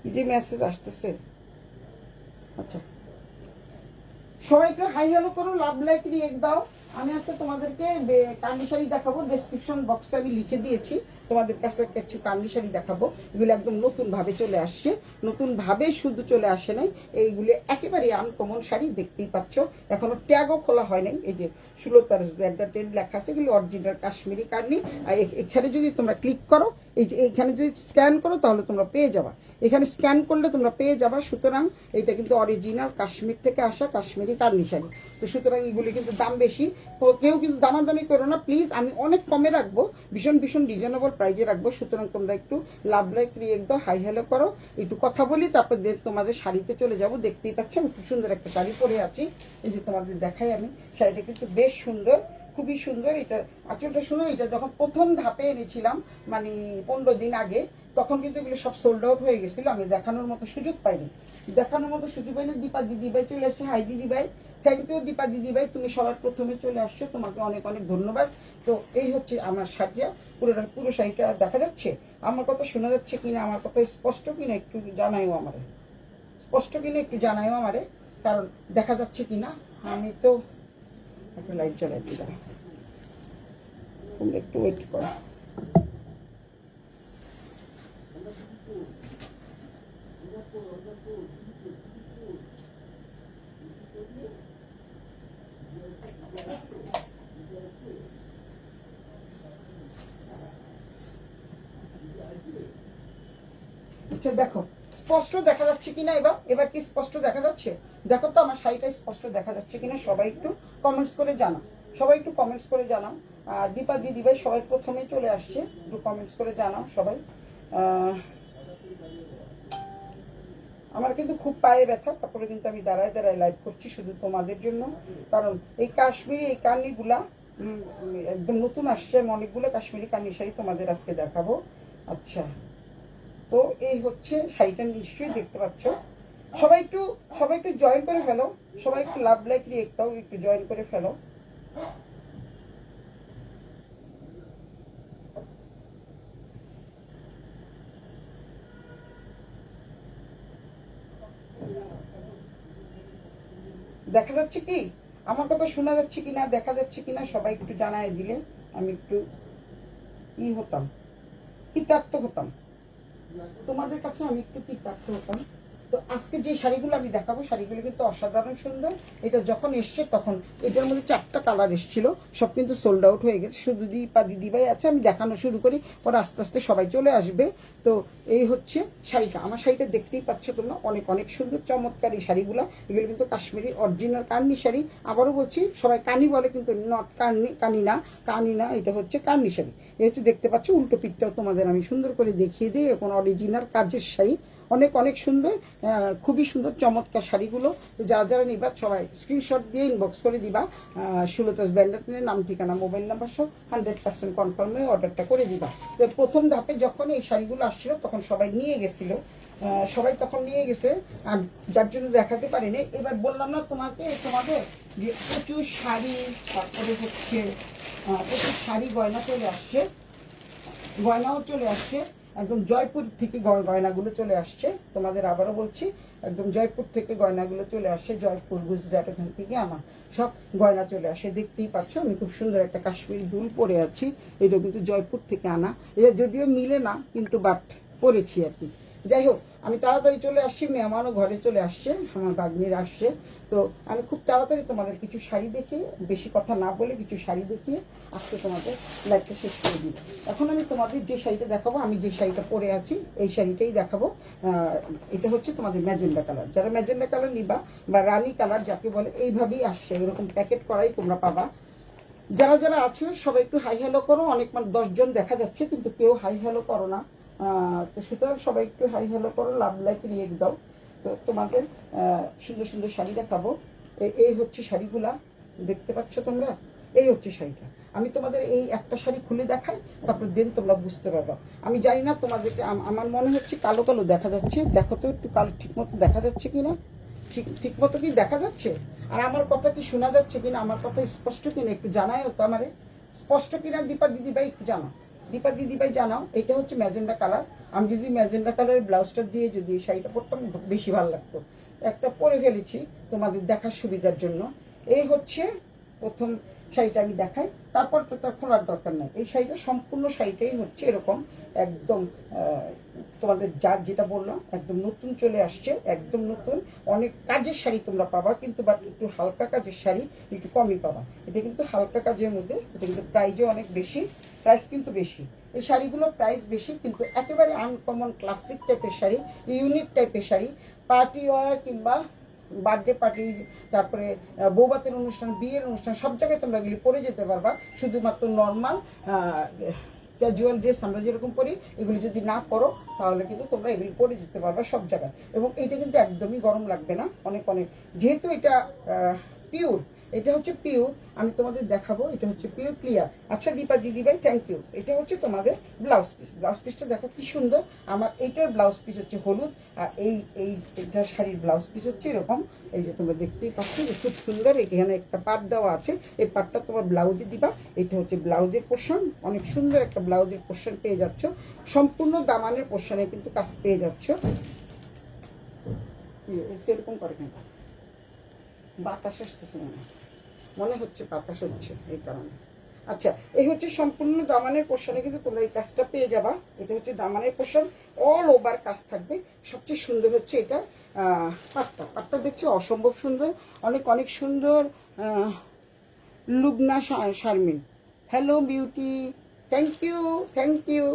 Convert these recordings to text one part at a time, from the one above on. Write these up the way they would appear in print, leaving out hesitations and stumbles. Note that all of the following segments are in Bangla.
কি যে মেসেজ আসতেছে। আচ্ছা, সবাই একটু হাই হ্যালো করো, লাভ লাইক রিয়েক্ট দাও। আমি আজকে তোমাদেরকে কান্ডি শাড়ি দেখাবো, ডেসক্রিপশন বক্সে আমি লিখে দিয়েছি তোমাদের কাছে কিছু কান্ডি শাড়ি দেখাবো। এগুলো একদম নতুন ভাবে চলে আসছে, নতুন ভাবে শুধু চলে আসে নাই, এইগুলো একেবারে আনকমন শাড়ি, দেখতেই পাচ্ছ। এখনো ট্যাগও খোলা হয় নাই। এই যে 16 তারিখ লেখা আছে, এগুলো অরিজিনাল কাশ্মীরি কার্নি। আর এখানে যদি তোমরা ক্লিক করো, এই যে এইখানে যদি স্ক্যান করো তাহলে তোমরা পেয়ে যাবা, এখানে স্ক্যান করলে তোমরা পেয়ে যাবা। সুতরাং এটা কিন্তু অরিজিনাল কাশ্মীর থেকে আসা কাশ্মীরি কার্নি শাড়ি। তো সুতরাং এগুলি কিন্তু দাম বেশি, তো কেউ কিন্তু দামাদামি করো না প্লিজ। আমি অনেক কমে রাখবো, ভীষণ ভীষণ রিজনেবল প্রাইজে রাখবো। সুতরাং তোমরা একটু লাভ লাইক রিয়েক্ট দাও, হাই হ্যালো করো, একটু কথা বলি, তারপর তোমাদের শাড়িতে চলে যাব। দেখতেই পাচ্ছ আমি খুব সুন্দর একটা শাড়ি পরে আছি। এই যে তোমাদের দেখাই আমি, শাড়িটা কিন্তু বেশ সুন্দর, খুবই সুন্দর। এটা আঁচলটা সুন্দর। এটা যখন প্রথম ধাপে এনেছিলাম, মানে 15 দিন আগে, তখন কিন্তু এগুলো সব সোল্ড আউট হয়ে গেছিল। আমি দেখানোর মতো সুযোগ পাইনি, দীপা দিদিভাই চলে আসছে। হাই দিদিভাই, থ্যাংক ইউ দীপা দিদিভাই, তুমি সবার প্রথমে চলে আসছো, তোমাকে অনেক অনেক ধন্যবাদ। তো এই হচ্ছে আমার শাড়িটা, পুরো শাড়িটা দেখা যাচ্ছে। আমার কথা শোনা যাচ্ছে কিনা, আমার কথা স্পষ্ট কিনা একটু জানাইও আমারে, স্পষ্ট কিনা একটু জানাইও আমারে, কারণ দেখা যাচ্ছে কিনা। আমি তো একটা লাইট জ্বালাই দিলাম, তোমরা একটু ওয়েট করো। আচ্ছা দেখো স্পষ্ট দেখা যাচ্ছে কিনা, এবার এবার কি স্পষ্ট দেখা যাচ্ছে? দেখো তো আমার শাড়িটা স্পষ্ট দেখা যাচ্ছে কিনা, সবাই একটু কমেন্টস করে জানাও, সবাই একটু কমেন্টস করে জানাও। দীপা দিদিভাই সবাই প্রথমে চলে আসছে, একটু কমেন্টস করে জানাও সবাই। আমার কিন্তু খুব পায়ে ব্যথা, তারপরে কিন্তু আমি দাঁড়ায় দাঁড়ায় লাইভ করছি শুধু তোমাদের জন্য। কারণ এই কাশ্মীরি এই কার্নিগুলা একদম নতুন আসছে, আমি অনেকগুলো কাশ্মীরি কার্নি শাড়ি তোমাদের আজকে দেখাবো। আচ্ছা, তো এই হচ্ছে শাড়িটা, নিশ্চয়ই দেখতে পাচ্ছ। সবাই একটু জয়েন করে ফেলো, সবাই একটু লাভ লাইক রিয়েক্ট দাও, একটু জয়েন করে ফেলো। দেখা যাচ্ছে কি, আমার কথা শোনা যাচ্ছে কিনা, দেখা যাচ্ছে কিনা, সবাই একটু জানায় দিলে আমি একটু হতাম, কৃতার্থ হতাম, তোমাদের কাছে আমি একটু কৃতার্থ হতাম। তো আজকে যে শাড়িগুলো আমি দেখাবো, শাড়িগুলো কিন্তু অসাধারণ সুন্দর। এটা যখন এসছে তখন এটার মধ্যে 4টা কালার এসেছিল, সব কিন্তু সোল্ড আউট হয়ে গেছে। শুধু দীপা দিদিভাই আছে, আমি দেখানো শুরু করি, পরে আস্তে আস্তে সবাই চলে আসবে। তো এই হচ্ছে শাড়িটা, আমার শাড়িটা দেখতেই পাচ্ছ তোমরা, অনেক অনেক সুন্দর চমৎকার এই শাড়িগুলো। এগুলো কিন্তু কাশ্মীরি অরিজিনাল কার্নি শাড়ি। আবারও বলছি, সবাই কানি বলে কিন্তু নট কানি না, কানি না, এটা হচ্ছে কার্নি শাড়ি। এই হচ্ছে দেখতে পাচ্ছ, উল্টো পিঠটাও তোমাদের আমি সুন্দর করে দেখিয়ে দিই। এখন অরিজিনাল কাজের শাড়ি, অনেক অনেক সুন্দর, খুবই সুন্দর চমৎকার শাড়িগুলো। তো যারা যারা নিবা সবাই স্ক্রিনশট দিয়ে ইনবক্স করে দিবা, 16 তাস ব্যান্ডার নাম, ঠিকানা, মোবাইল নাম্বার সহ 100% কনফার্ম হয়ে অর্ডারটা করে দিবা। তো প্রথম ধাপে যখন এই শাড়িগুলো আসছিল তখন সবাই নিয়ে গেছিলো, সবাই তখন নিয়ে গেছে, আর যার জন্য দেখাতে পারিনি। এবার বললাম না তোমাদের যে প্রচুর শাড়ি, তারপরে হচ্ছে প্রচুর শাড়ি গয়না চলে আসছে, গয়নাও চলে আসছে। একদম জয়পুর থেকে গয়নাগুলো চলে আসছে, তোমাদের আবারও বলছি, একদম জয়পুর থেকে গয়নাগুলো চলে আসছে। জয়পুর, গুজরাট, ওখান থেকে আমার সব গয়না চলে আসে। দেখতেই পাচ্ছ আমি খুব সুন্দর একটা কাশ্মীরি দুল পরে আছি, এটা কিন্তু জয়পুর থেকে আনা। এটা যদিও মিলে না, কিন্তু বাট পরেছি আর কি। যাই হোক, আমি তাড়াতাড়ি চলে আসছি, মেহমানও ঘরে চলে আসছে, আমার বাগ্নির আসছে। তো আমি খুব তাড়াতাড়ি তোমাদের কিছু শাড়ি দেখিয়ে, বেশি কথা না বলে কিছু শাড়ি দেখিয়ে আজকে তোমাদের লাইভটা শেষ করে দিই। এখন আমি তোমাদের যে শাড়িটা দেখাবো, আমি যে শাড়িটা পরে আছি এই শাড়িটাই দেখাবো। এটা হচ্ছে তোমাদের ম্যাজেন্ডা কালার। যারা ম্যাজেন্ডা কালার নিবা বা রানী কালার যাকে বলে, এইভাবেই আসছে, এরকম প্যাকেট করাই তোমরা পাবা। যারা যারা আছো সবাই একটু হাই হ্যালো করো। অনেক 10 জন দেখা যাচ্ছে, কিন্তু কেউ হাই হ্যালো করো না। তো সুতরাং সবাই একটু হাই হ্যালো করো, লাভ লাইক রিয়েক্ট দাও। তো তোমাদের সুন্দর সুন্দর শাড়ি দেখাবো। এই হচ্ছে শাড়িগুলা, দেখতে পাচ্ছ তোমরা, এই হচ্ছে শাড়িটা। আমি তোমাদের এই একটা শাড়ি খুলে দেখাই, তারপর দেন তোমরা বুঝতে পারবা। আমি জানি না তোমাদেরকে, আমার মনে হচ্ছে কালো কালো দেখা যাচ্ছে, দেখো তো একটু কালো ঠিক মতো দেখা যাচ্ছে কিনা, ঠিক মতো কি দেখা যাচ্ছে? আর আমার কথা কি শোনা যাচ্ছে কিনা, আমার কথা স্পষ্ট কিনা একটু জানায়ও তো আমারে, স্পষ্ট কিনা দীপা দিদিভাই একটু জানো। দীপা দিদিভাই জানাও। এটা হচ্ছে ম্যাজেন্ডা কালার। আমি যদি ম্যাজেন্ডা কালারের ব্লাউজটা দিয়ে যদি এই শাড়িটা পরতাম বেশি ভালো লাগতো। একটা পরে ফেলেছি তোমাদের দেখার সুবিধার জন্য। এই হচ্ছে প্রথম শাড়িটা আমি দেখাই, তারপর তো তার খোলার দরকার নেই। এই শাড়িটা সম্পূর্ণ শাড়িটাই হচ্ছে এরকম একদম তোমাদের যার যেটা বললাম একদম নতুন চলে আসছে, একদম নতুন। অনেক কাজের শাড়ি তোমরা পাবা, কিন্তু বাট একটু হালকা কাজের শাড়ি একটু কমই পাবা। এটা কিন্তু হালকা কাজের মধ্যে, এটা কিন্তু প্রাইসও অনেক বেশি, প্রাইস কিন্তু বেশি। এই শাড়িগুলোর প্রাইস বেশি, কিন্তু একেবারে আনকমন ক্লাসিক টাইপের শাড়ি, ইউনিক টাইপের শাড়ি, পার্টি ওয়ার কিংবা বার্থডে পার্টি, তারপরে বৌভাতের অনুষ্ঠান, বিয়ের অনুষ্ঠান, সব জায়গায় তোমরা এগুলি পরে যেতে পারবা। শুধুমাত্র নর্মাল ক্যাজুয়াল ড্রেস আমরা যেরকম পরি এগুলি যদি না পরো তাহলে কিন্তু তোমরা এগুলি পরে যেতে পারবা সব জায়গায়। এবং এইটা কিন্তু একদমই গরম লাগবে না, অনেক অনেক, যেহেতু এটা পিওর, এটা হচ্ছে পিওর। আমি তোমাদের দেখাবো, এটা হচ্ছে পিওর ক্লিয়ার। আচ্ছা দীপা দিদিভাই থ্যাংক ইউ। এটা হচ্ছে তোমাদের ব্লাউজ পিস। ব্লাউজ পিসটা দেখো কি সুন্দর। আমার এইটার ব্লাউজ পিস হচ্ছে হলুদ, আর এইটা শাড়ির ব্লাউজ পিস হচ্ছে এরকম। এই যে তোমরা দেখতেই পাচ্ছ যে খুব সুন্দর। এখানে একটা পাট দেওয়া আছে, এই পাটটা তোমার ব্লাউজে দিবা। এটা হচ্ছে ব্লাউজের পোর্শন, অনেক সুন্দর একটা ব্লাউজের পোর্শন পেয়ে যাচ্ছ। সম্পূর্ণ দামানের পোর্শনে কিন্তু কাজ পেয়ে যাচ্ছ। সেরকম করে কেন বাতাস আসতেছে মনে হচ্ছে, বাতাস হচ্ছে এই কারণে। আচ্ছা, এই হচ্ছে সম্পূর্ণ দামানের পোর্শনে কিন্তু তোমরা এই কাজটা পেয়ে যাবা। এটা হচ্ছে দামানের পোর্শন, অল ওভার কাজ থাকবে। সবচেয়ে সুন্দর হচ্ছে এটা পাটটা। পাটটা দেখছো অসম্ভব সুন্দর, অনেক অনেক সুন্দর। Lubna Sharmin, hello beauty, thank you, thank you,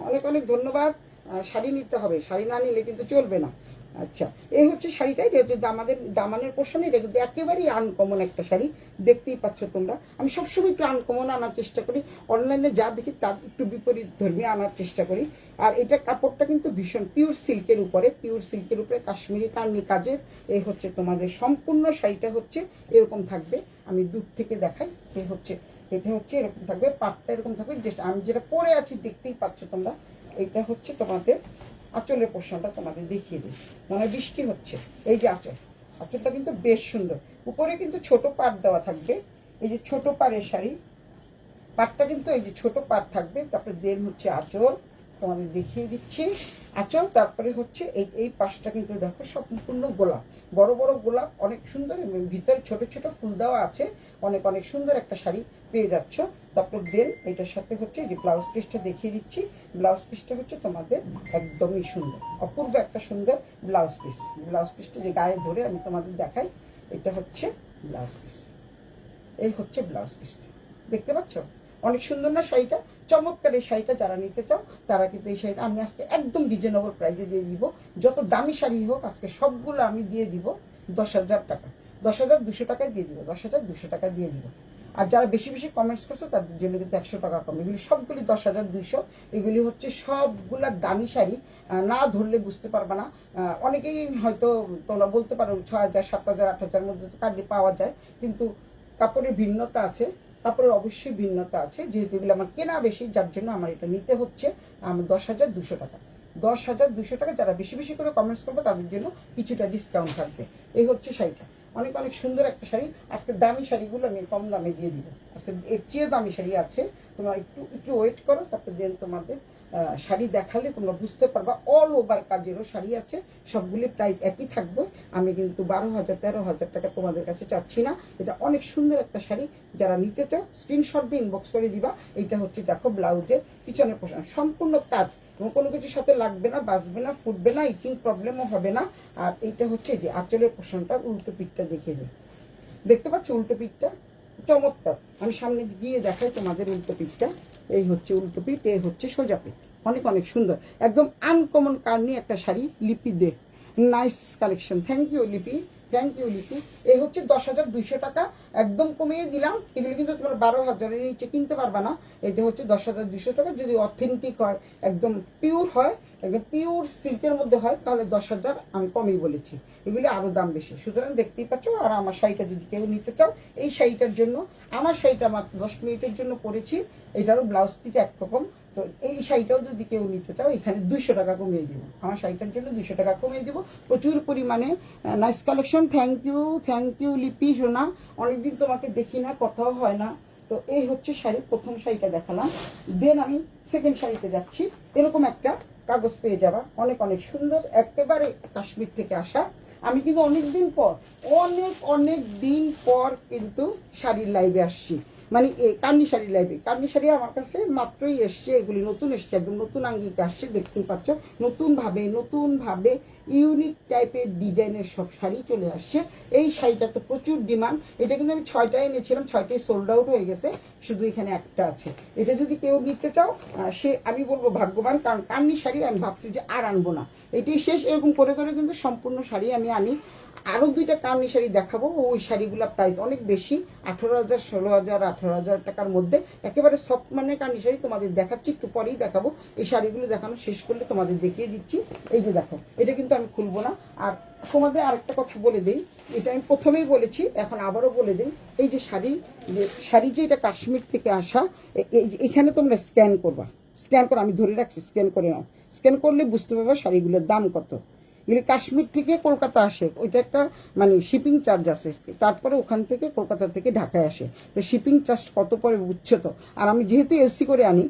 অনেক অনেক ধন্যবাদ। শাড়ি নিতে হবে, শাড়ি না নিলে কিন্তু চলবে না। আচ্ছা, এই হচ্ছে শাড়িটা, এটা হচ্ছে দামানের পোর্শনে। এটা কিন্তু একেবারেই আনকমন একটা শাড়ি, দেখতেই পাচ্ছ তোমরা। আমি সবসময় একটু আনকমন আনার চেষ্টা করি, অনলাইনে যা দেখি তার একটু বিপরীত ধর্মী আনার চেষ্টা করি। আর এটা কাপড়টা কিন্তু ভীষণ পিওর সিল্কের উপরে, পিওর সিল্কের উপরে কাশ্মীরি কার্নি কাজের। এই হচ্ছে তোমাদের সম্পূর্ণ শাড়িটা হচ্ছে এরকম থাকবে। আমি দূর থেকে দেখাই। এই হচ্ছে, এটা হচ্ছে এরকম থাকবে, পাটটা এরকম থাকবে। জাস্ট আমি যেটা পরে আছি দেখতেই পাচ্ছ তোমরা। এইটা হচ্ছে তোমাদের আঁচলের পোর্শনটা, তোমাদের দেখিয়ে দিই। মনে বৃষ্টি হচ্ছে। এই যে আঁচল, আঁচলটা কিন্তু বেশ সুন্দর। উপরে কিন্তু ছোট পাট দেওয়া থাকবে, এই যে ছোট পাড়ের শাড়ি, পাটটা কিন্তু এই যে ছোট পাট থাকবে। তারপরে দেন হচ্ছে আঁচল, তোমাদের দেখিয়ে দিচ্ছি আঁচল। তারপরে হচ্ছে এই পাশটা কিন্তু দেখো সম্পূর্ণ গোলাপ, বড় বড় গোলাপ, অনেক সুন্দর। এবং ভিতরে ছোট ছোট ফুল দেওয়া আছে। অনেক অনেক সুন্দর একটা শাড়ি পেয়ে যাচ্ছ। তারপর দেন এটার সাথে হচ্ছে যে ব্লাউজ পিসটা দেখিয়ে দিচ্ছি। ব্লাউজ পিসটা হচ্ছে তোমাদের একদমই সুন্দর, অপূর্ব একটা সুন্দর ব্লাউজ পিস। ব্লাউজ পিসটা যে গায়ে ধরে আমি তোমাদের দেখাই, এটা হচ্ছে ব্লাউজ পিস। এই হচ্ছে ব্লাউজ পিসটা, দেখতে পাচ্ছ অনেক সুন্দর না শাড়িটা? চমৎকার। এই শাড়িটা যারা নিতে চাও তারা কিন্তু এই শাড়িটা আমি আজকে একদম রিজনেবল প্রাইসে দিয়ে দিব। যত দামি শাড়ি হোক আজকে সবগুলো আমি দিয়ে দিব 10,000 টাকা, 10,200 টাকায় দিয়ে দিব, 10,200 টাকা দিয়ে দিব। আর যারা বেশি বেশি কমেন্টস করছো তাদের জন্য কিন্তু 100 টাকা কম। এগুলি সবগুলি 10,200। এগুলি হচ্ছে সবগুলা দামি শাড়ি, না ধরলে বুঝতে পারবে না। অনেকেই হয়তো তোমরা বলতে পারো 6,000, 7,000, 8,000 মধ্যে তো কার্ডে পাওয়া যায়, কিন্তু কাপড়ের ভিন্নতা আছে, কাপড়ের অবশ্যই ভিন্নতা আছে। যেহেতু এগুলো আমার কেনা বেশি, যার জন্য আমার এটা নিতে হচ্ছে আমার 10,200 টাকা। 10,200 টাকা। যারা বেশি বেশি করে কমেন্টস করবে তাদের জন্য কিছুটা ডিসকাউন্ট থাকবে। এই হচ্ছে শাড়িটা, অনেক অনেক সুন্দর একটা শাড়ি। আজকে দামি শাড়িগুলো আমি কম দামে দিয়ে দিব। আজকে এর চেয়ে দামি শাড়ি আছে, তোমরা একটু একটু ওয়েট করো। তারপরে দেন তোমাদের শাড়ি দেখালে তোমরা বুঝতে পারবা। অল ওভার কাজেরও শাড়ি আছে, সবগুলি প্রাইস একই থাকবে। আমি কিন্তু 12,000, 13,000 টাকা তোমাদের কাছে চাচ্ছি না। এটা অনেক সুন্দর একটা শাড়ি। যারা নিতে চাও স্ক্রিনশট দিয়ে ইনবক্স করে দিবা। এইটা হচ্ছে দেখো ব্লাউজের পিছনের পোর্শন, সম্পূর্ণ কাজ, এবং কোনো কিছুর সাথে লাগবে না, বাঁচবে না, ফুটবে না, ইচিং প্রবলেমও হবে না। আর এইটা হচ্ছে যে আঁচলের পোর্শনটা, উল্টো পিঠটা দেখিয়ে দিই। দেখতে পাচ্ছ উল্টো পিঠটা চমৎকার। আমি সামনে গিয়ে দেখাই তোমাদের উল্টো পিঠটা। এই হচ্ছে উল্টো পিঠ, এই হচ্ছে সোজা পিঠ। অনেক অনেক সুন্দর, একদম আনকমন কার্নি একটা শাড়ি। লিপি দে, নাইস কালেকশন। থ্যাংক ইউ লিপি, থ্যাংক ইউ লিপি। এই হচ্ছে 10,200 টাকা, একদম কমিয়ে দিলাম। এগুলো কিন্তু তোমার 12,000-এর নিচে কিনতে পারবা না। এটা হচ্ছে 10,200 টাকা। যদি অথেন্টিক হয়, একদম পিওর হয়, একদম পিওর সিল্কের মধ্যে হয়, তাহলে 10,000 আমি কমই বলেছি। এগুলি আরও দাম বেশি। সুতরাং দেখতেই পাচ্ছ। আর আমার শাড়িটা যদি কেউ নিতে চাও, এই শাড়িটার জন্য, আমার শাড়িটা মাত্র 10 মিনিটের জন্য পরেছি। এটারও ব্লাউজ পিস একরকম। তো এই শাড়িটাও যদি কেউ নিতে চাও, এখানে 200 টাকা কমিয়ে দিব। আমার শাড়িটার জন্য 200 টাকা কমিয়ে দিব। প্রচুর পরিমাণে nice collection. Thank you, thank you Lipi সোনা। অনেকদিন তোমাকে দেখি না, কথাও হয় না। তো এই হচ্ছে শাড়ি, প্রথম শাড়িটা দেখালাম। দেন আমি সেকেন্ড শাড়িতে যাচ্ছি। এরকম একটা কাগজ পেয়ে যাবা, অনেক অনেক সুন্দর, একেবারে কাশ্মীর থেকে আসা। আমি কিন্তু অনেক দিন পর, অনেক দিন পর কিন্তু শাড়ির লাইভে আসছি, মানে এই কান্নি শাড়ি লাইভে। কান্নি শাড়ি আমার কাছে মাত্রই এসছে, এগুলি নতুন এসছে, একদম নতুন আঙ্গিকে আসছে, দেখতেই পাচ্ছ। নতুনভাবে ইউনিক টাইপের ডিজাইনের সব শাড়ি চলে আসছে। এই শাড়িটা তো প্রচুর ডিমান্ড। এটা কিন্তু আমি 6টা এনেছিলাম, 6টাই সোল্ড আউট হয়ে গেছে, শুধু এখানে একটা আছে। এটা যদি কেউ নিতে চাও সে আমি বলবো ভাগ্যবান, কারণ কান্নি শাড়ি আমি ভাবছি যে আর আনবো না, এটাই শেষ। এরকম করে করে কিন্তু সম্পূর্ণ শাড়ি আমি আনি। আরও 2টা কান্নি শাড়ি দেখাবো, ওই শাড়িগুলোর প্রাইস অনেক বেশি, 18,000, 16,000, 18,000 টাকার মধ্যে। একেবারে সফট মানের কান্নি শাড়ি তোমাদের দেখাচ্ছি, একটু পরেই দেখাবো। এই শাড়িগুলো দেখানো শেষ করলে তোমাদের দেখিয়ে দিচ্ছি। এই যে দেখো, এটা কিন্তু আমি খুলবো না। আর তোমাদের আরেকটা কথা বলে দিই, এটা আমি প্রথমেই বলেছি, এখন আবারও বলে দিই। এই যে শাড়ি যে এটা কাশ্মীর থেকে আসা, এখানে তোমরা স্ক্যান করবা, স্ক্যান করো, আমি ধরে রাখছি, স্ক্যান করে নাও। স্ক্যান করলে বুঝতে পারবা শাড়িগুলোর দাম কত। এগুলি কাশ্মীর থেকে কলকাতা আসে, ওইটা একটা মানে শিপিং চার্জ আছে, তারপরে ওখান থেকে কলকাতা থেকে ঢাকায় আসে, তো শিপিং চার্জ কত পরে বুঝছো তো। আর আমি যেহেতু এলসি করে আনি,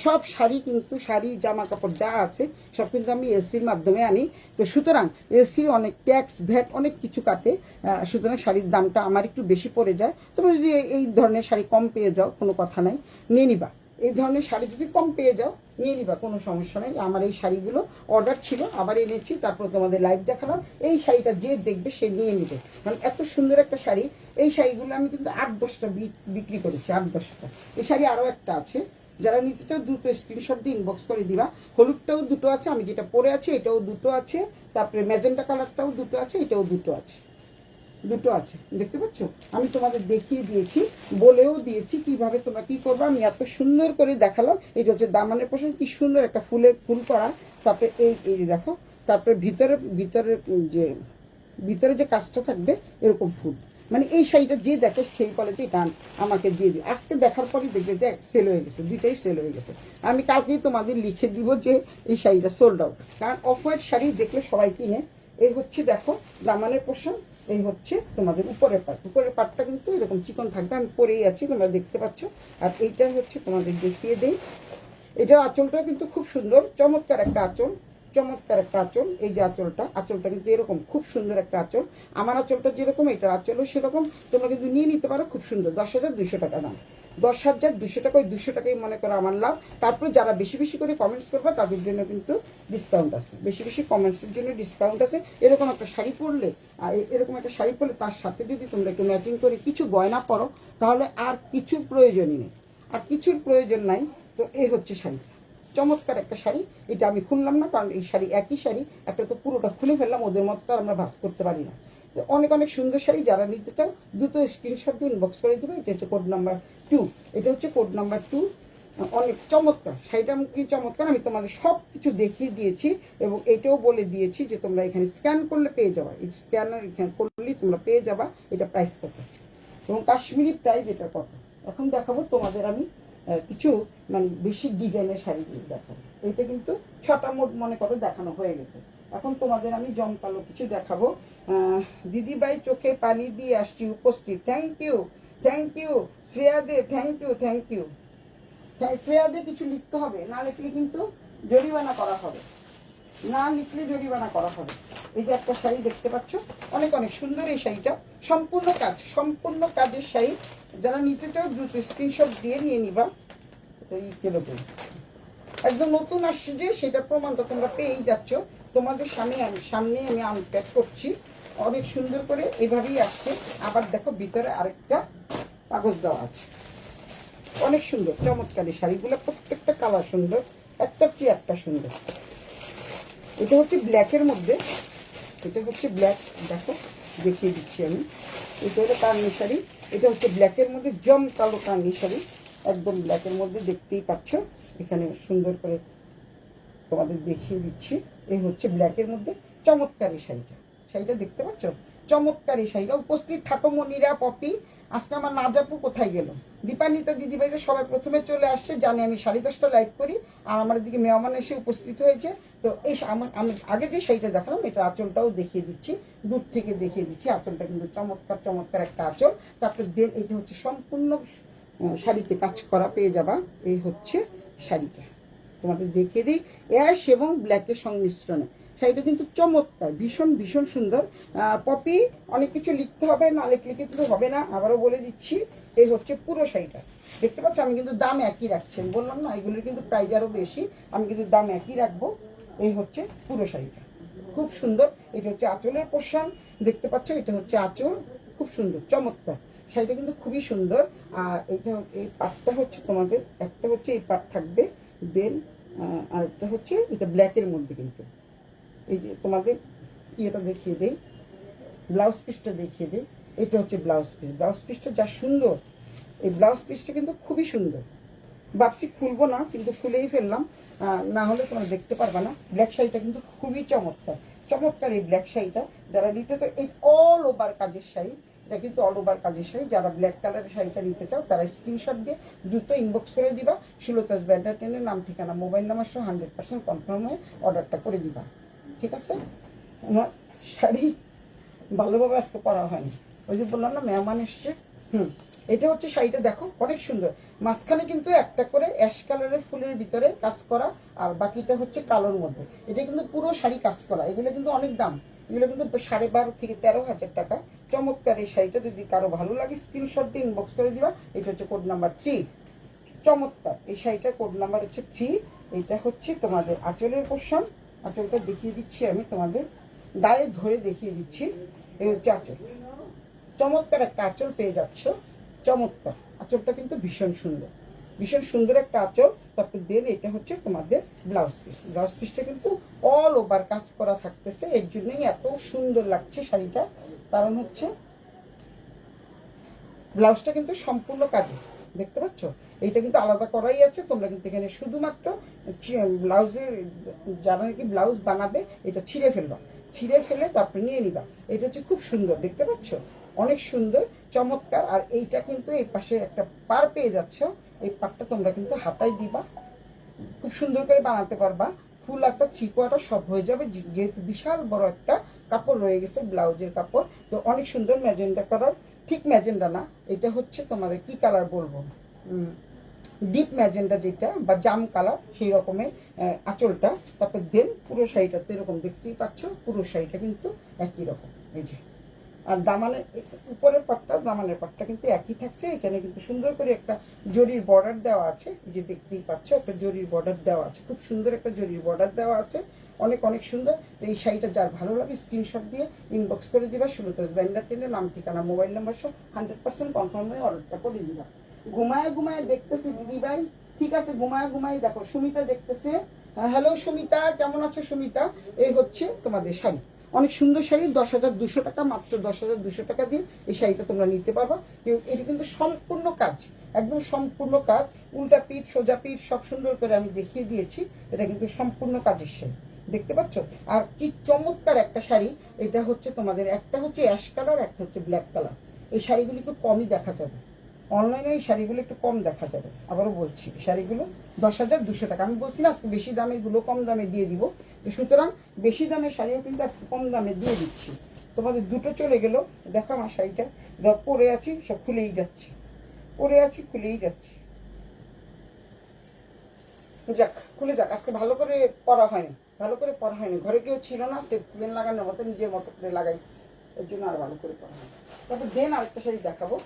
সব শাড়ি কিন্তু, শাড়ি জামা কাপড় যা আছে সব কিন্তু আমি এলসির মাধ্যমে আনি। তো সুতরাং এলসির অনেক ট্যাক্স ভ্যাট অনেক কিছু কাটে, সুতরাং শাড়ির দামটা আমার একটু বেশি পড়ে যায়। তবে যদি এই ধরনের শাড়ি কম পেয়ে যাও, কোনো কথা নাই, নিয়ে নিবা। এই ধরনের শাড়ি যদি কম পেয়ে যাও, নিয়ে নিবা, কোনো সমস্যা নেই। আমার এই শাড়িগুলো অর্ডার ছিল, আবার এনেছি, তারপর তোমাদের লাইভ দেখালাম। এই শাড়িটা যে দেখবে সে নিয়ে নিবে, মানে এত সুন্দর একটা শাড়ি। এই শাড়িগুলো আমি কিন্তু 8-10টা বিক্রি করেছি, 8-10টা। এই শাড়ি আরও একটা আছে, যারা নিতে চাও দ্রুত স্ক্রিনশট দিয়ে ইনবক্স করে দিবা। হলুদটাও 2টো আছে, আমি যেটা পরে আছি এটাও 2টো আছে, তারপরে ম্যাজেন্টা কালারটাও 2টো আছে, এটাও 2টো আছে, 2টো আছে, দেখতে পাচ্ছ। আমি তোমাদের দেখিয়ে দিয়েছি, বলেও দিয়েছি কিভাবে তোমরা কি করবে। আমি এত সুন্দর করে দেখালাম। এটা হচ্ছে দামানের পোর্শন, কি সুন্দর একটা ফুল করা। তারপরে এই দেখো, তারপরে ভিতরে যে কাজটা থাকবে এরকম ফুল। মানে এই শাড়িটা যে দেখে সেই বলে যে এটা আমাকে দিয়ে দিই। আজকে দেখার পরই দেখবে যে সেল হয়ে গেছে, 2টাই সেল হয়ে গেছে। আমি কালকেই তোমাদের লিখে দিব যে এই শাড়িটা সোল্ড আউট, কারণ অফ হোয়াইট শাড়ি দেখলে সবাই কিনে। এই হচ্ছে দেখো দামানের পোর্শন, এই হচ্ছে তোমাদের উপরের পাটটা কিন্তু এরকম চিকন থাকবে, আমি পরেই আছি, তোমরা দেখতে পাচ্ছ। আর এইটা হচ্ছে তোমাদের দেখিয়ে দেই, এটার আঁচলটাও কিন্তু খুব সুন্দর, চমৎকার একটা আঁচল, এই যে আঁচলটা কিন্তু এরকম খুব সুন্দর একটা আঁচল। আমার আঁচলটা যেরকম এটার আঁচলও সেরকম, তোমরা কিন্তু নিয়ে নিতে পারো, খুব সুন্দর। 10,200 টাকা দাম, 10,200 টাকা, ওই 200 টাকাই মনে করো আমার লাভ। তারপরে যারা বেশি বেশি করে কমেন্টস করবে তাদের জন্য কিন্তু ডিসকাউন্ট আছে, বেশি বেশি কমেন্টসের জন্য ডিসকাউন্ট আছে। এরকম একটা শাড়ি পরলে, তার সাথে যদি তোমরা একটু ম্যাচিং করে কিছু গয়না পরো, তাহলে আর কিছুর প্রয়োজনই নেই, আর কিছুর প্রয়োজন নাই। তো এই হচ্ছে শাড়ি, চমৎকার একটা শাড়ি। এটা আমি খুললাম না, কারণ এই শাড়ি একই শাড়ি, একটা তো পুরোটা খুলে ফেললাম, ওদের মতো তো আমরা ভাস করতে পারি না। অনেক অনেক সুন্দর শাড়ি, যারা নিতে চাও দ্রুত স্ক্রিনশট দিয়ে ইনবক্স করে দেবে। এটা হচ্ছে কোড নাম্বার 2, এটা হচ্ছে কোড নাম্বার 2। অনেক চমৎকার শাড়িটা, কি চমৎকার, আমি তোমাদের সব কিছু দেখিয়ে দিয়েছি এবং এটাও বলে দিয়েছি যে তোমরা এখানে স্ক্যান করলে পেয়ে যাবা, এই স্ক্যানার এখানে করলেই তোমরা পেয়ে যাবা এটা প্রাইস কত এবং কাশ্মীরি প্রাইস এটা কত। এখন দেখাবো তোমাদের আমি কিছু মানে বেশি ডিজাইনের শাড়িগুলো দেখাবো। এইটা কিন্তু 6টা মোট মনে করো দেখানো হয়ে গেছে। এখন তোমাদের আমি জমকালো কিছু দেখাবো। দিদিভাই চোখে পানি দিয়ে আসছি উপস্থিত, thank you Shreya De, thank you. Shreya De কিছু লিখতে হবে, না লিখলে কিন্তু জরিমানা করা হবে, এই যে একটা শাড়ি দেখতে পাচ্ছ, অনেক অনেক সুন্দর এই শাড়িটা, সম্পূর্ণ কাজের শাড়ি। যারা নিতে চাও দ্রুত স্ক্রিনশট দিয়ে নিয়ে নিবা। এই কিরকম একদম নতুন আসছে যে সেটা প্রমাণটা তোমরা পেয়েই যাচ্ছ। তোমাদের সামনে আমি আনপ্যাক করছি, অনেক সুন্দর করে এইভাবেই আসছে। আবার দেখো ভিতরে আরেকটা কাগজ দেওয়া আছে, অনেক সুন্দর চমৎকার এই শাড়িগুলো, প্রত্যেকটা কালার সুন্দর, একটার চেয়ে একটা সুন্দর। এটা হচ্ছে ব্ল্যাকের মধ্যে, দেখো দেখিয়ে দিচ্ছি আমি। এটা হলো কার্নি শাড়ি, এটা হচ্ছে ব্ল্যাকের মধ্যে জমকালো কার্নি শাড়ি, একদম ব্ল্যাকের মধ্যে দেখতেই পাচ্ছ। এখানে সুন্দর করে তোমাদের দেখিয়ে দিচ্ছি। এই হচ্ছে ব্ল্যাকের মধ্যে চমৎকার এই শাড়িটা দেখতে পাচ্ছ, চমৎকার এই শাড়িটা। উপস্থিত থাকো মনিরা, পপি, আজকে আমার নাজাপু কোথায় গেল, দীপান্বিতা দিদিভাইরা সবাই প্রথমে চলে আসছে, জানি আমি 10:30টা লাইভ করি, আর আমার দিকে মেহমান এসে উপস্থিত হয়েছে। তো এই আমি আগে যে শাড়িটা দেখালাম এটা আঁচলটাও দেখিয়ে দিচ্ছি, দূর থেকে দেখিয়ে দিচ্ছি। আঁচলটা কিন্তু চমৎকার একটা আঁচল। তারপরে দেন এটা হচ্ছে সম্পূর্ণ শাড়িতে কাজ করা পেয়ে যাবা। এই হচ্ছে শাড়িটা, তোমাদের দেখিয়ে দিই, অ্যাশ এবং ব্ল্যাকের সংমিশ্রণে। শাড়িটা কিন্তু চমৎকার, ভীষণ ভীষণ সুন্দর। পপি, অনেক কিছু লিখতে হবে, না লিখলে কিন্তু হবে না, আবারও বলে দিচ্ছি। এই হচ্ছে পুরো শাড়িটা, দেখতে পাচ্ছ। আমি কিন্তু দাম একই রাখছি, বললাম না এগুলোর কিন্তু প্রাইস আরও বেশি, আমি কিন্তু দাম একই রাখবো। এই হচ্ছে পুরো শাড়িটা, খুব সুন্দর। এটা হচ্ছে আঁচলের পোর্শন, দেখতে পাচ্ছ, এটা হচ্ছে আঁচল, খুব সুন্দর চমৎকার। শাড়িটা কিন্তু খুবই সুন্দর। আর এটা, এই পাটটা হচ্ছে তোমাদের, একটা হচ্ছে এই পাট থাকবে, দেন আরেকটা হচ্ছে এটা ব্ল্যাকের মধ্যে। কিন্তু এই যে তোমাদের ইয়েটা দেখিয়ে দেই, ব্লাউজ পিসটা দেখিয়ে দিই। এটা হচ্ছে ব্লাউজ পিস, ব্লাউজ পিসটা যা সুন্দর, এই ব্লাউজ পিসটা কিন্তু খুবই সুন্দর। ভাবছি খুলবো না, কিন্তু খুলেই ফেললাম, না হলে তোমরা দেখতে পারবে না। ব্ল্যাক শাড়িটা কিন্তু খুবই চমৎকার, চমৎকার এই ব্ল্যাক শাড়িটা। যারা নিতে, তো এই অল ওভার কাজের শাড়ি, এটা কিন্তু অল ওভার কাজের শাড়ি। যারা ব্ল্যাক কালারের শাড়িটা নিতে চাও তারা স্ক্রিনশট দিয়ে দ্রুত ইনবক্স করে দিবা। সুলতাস ব্যান্ডারটেনের নাম, ঠিকানা, মোবাইল নাম্বার সহ 100% কনফার্ম হয়ে অর্ডারটা করে দিবা, ঠিক আছে? আমার শাড়ি ভালোভাবে আজকে পরা হয়নি, ওই যে বললাম না মেহমান এসছে। এটা হচ্ছে শাড়িটা, দেখো অনেক সুন্দর। মাঝখানে কিন্তু একটা করে অ্যাশ কালারের ফুলের ভিতরে কাজ করা, আর বাকিটা হচ্ছে কালোর মধ্যে। এটা কিন্তু পুরো শাড়ি কাজ করা। এগুলো কিন্তু অনেক দাম, এগুলো কিন্তু 12,500 থেকে 13,000 টাকা। চমৎকার এই শাড়িটা, যদি কারো ভালো লাগে স্ক্রিনশট দিয়ে ইনবক্স করে দিবা। এটা হচ্ছে কোড নাম্বার 3, চমৎকার এই শাড়িটার কোড নাম্বার হচ্ছে 3। এটা হচ্ছে তোমাদের আঁচলের পোর্শন, আঁচলটা দেখিয়ে দিচ্ছি আমি তোমাদের, গায়ে ধরে দেখিয়ে দিচ্ছি। এই হচ্ছে আঁচল, চমৎকার একটা আঁচল পেয়ে যাচ্ছ, চমৎকার আঁচলটা কিন্তু ভীষণ সুন্দর, ভীষণ সুন্দর একটা আঁচল। তারপর দেন এটা হচ্ছে তোমাদের ব্লাউজ পিস, ব্লাউজ পিসটা কিন্তু অল ওভার কাজ করা থাকতেছে, এর জন্যই এত সুন্দর লাগছে শাড়িটা। কারণ হচ্ছে ব্লাউজটা কিন্তু সম্পূর্ণ কাজে, দেখতে পাচ্ছ। এইটা কিন্তু আলাদা করাই আছে, তোমরা কিন্তু এখানে শুধুমাত্র ব্লাউজের, যারা নাকি ব্লাউজ বানাবে, এটা ছিঁড়ে ফেলবা, ছিঁড়ে ফেলে তারপরে নিয়ে নিবা। এটা হচ্ছে খুব সুন্দর, দেখতে পাচ্ছ, অনেক সুন্দর চমৎকার। আর এইটা কিন্তু এই পাশে একটা পার পেয়ে যাচ্ছ, এই পারটা তোমরা কিন্তু হাতায় দিবা, খুব সুন্দর করে বানাতে পারবা। ফুল একটা চিকোয়াটা সব হয়ে যাবে, যেহেতু বিশাল বড় একটা কাপড় রয়ে গেছে ব্লাউজের কাপড়। তো অনেক সুন্দর ম্যাজেন্ডা কালার, ঠিক ম্যাজেন্ডা না, এটা হচ্ছে তোমাদের কি কালার বলবো, ডিপ ম্যাজেন্ডা যেটা, বা জাম কালার, সেই রকমের আঁচলটা। তারপর দেন পুরো শাড়িটা তো এরকম দেখতেই পাচ্ছ, পুরো শাড়িটা কিন্তু একই রকম। এই যে, আর দামানের উপরের পাটটা, দামানের পাটটা কিন্তু একই থাকছে। এখানে কিন্তু সুন্দর করে একটা জরির বর্ডার দেওয়া আছে, এই যে দেখতেই পাচ্ছ, একটা জরির বর্ডার দেওয়া আছে, খুব সুন্দর একটা জরির বর্ডার দেওয়া আছে, অনেক অনেক সুন্দর। এই শাড়িটা যার ভালো লাগে স্ক্রিনশট দিয়ে ইনবক্স করে দিবা। সুলতাস ব্যান্ডারটেনের নাম, ঠিকানা, মোবাইল নাম্বার সব 100% কনফার্ম হয়ে অর্ডারটা করে দিবা। ঘুমায় ঘুমায় দেখতেছি দিদি ভাই, ঠিক আছে, ঘুমায় ঘুমায় দেখো। সুমিতা দেখতেছে, হ্যালো সুমিতা, কেমন আছো সুমিতা? এই হচ্ছে তোমাদের শাড়ি, অনেক সুন্দর শাড়ি, 10,200 টাকা, মাত্র 10,200 টাকা দিয়ে এই শাড়িটা তোমরা নিতে পারবা। এটা কিন্তু সম্পূর্ণ কাজ, একদম সম্পূর্ণ কাজ, উল্টা পিঠ সোজা পিঠ সব সুন্দর করে আমি দেখিয়ে দিয়েছি। এটা কিন্তু সম্পূর্ণ কাজের শাড়ি, দেখতে পাচ্ছ। আর কি চমৎকার একটা শাড়ি। এটা হচ্ছে তোমাদের, একটা হচ্ছে অ্যাশ কালার, একটা হচ্ছে ব্ল্যাক কালার। এই শাড়িগুলি একটু কমই দেখা যাবে অনলাইনে, এই শাড়িগুলো একটু কম দেখা যাবে। আবারও বলছি, শাড়িগুলো 10,200 টাকা। আমি বলছি না আজকে বেশি দামের গুলো কম দামে দিয়ে দিব, তো সুতরাং বেশি দামের শাড়িও কিন্তু আজকে কম দামে দিয়ে দিচ্ছি। তোমাদের দুটো চলে গেল, দেখো আমার শাড়িটা, পরে আছি সব খুলেই যাচ্ছে, পরে আছি খুলেই যাচ্ছে। যাক, খুলে যাক, আজকে ভালো করে পরা হয়নি, ভালো করে পরা হয়নি, ঘরে কেউ ছিল না, সে প্লেন লাগানোর মতো নিজের মতো করে লাগাইছি, এর জন্য আর ভালো করে পরা হয়নি। তারপর দেন আরেকটা শাড়ি দেখাবো,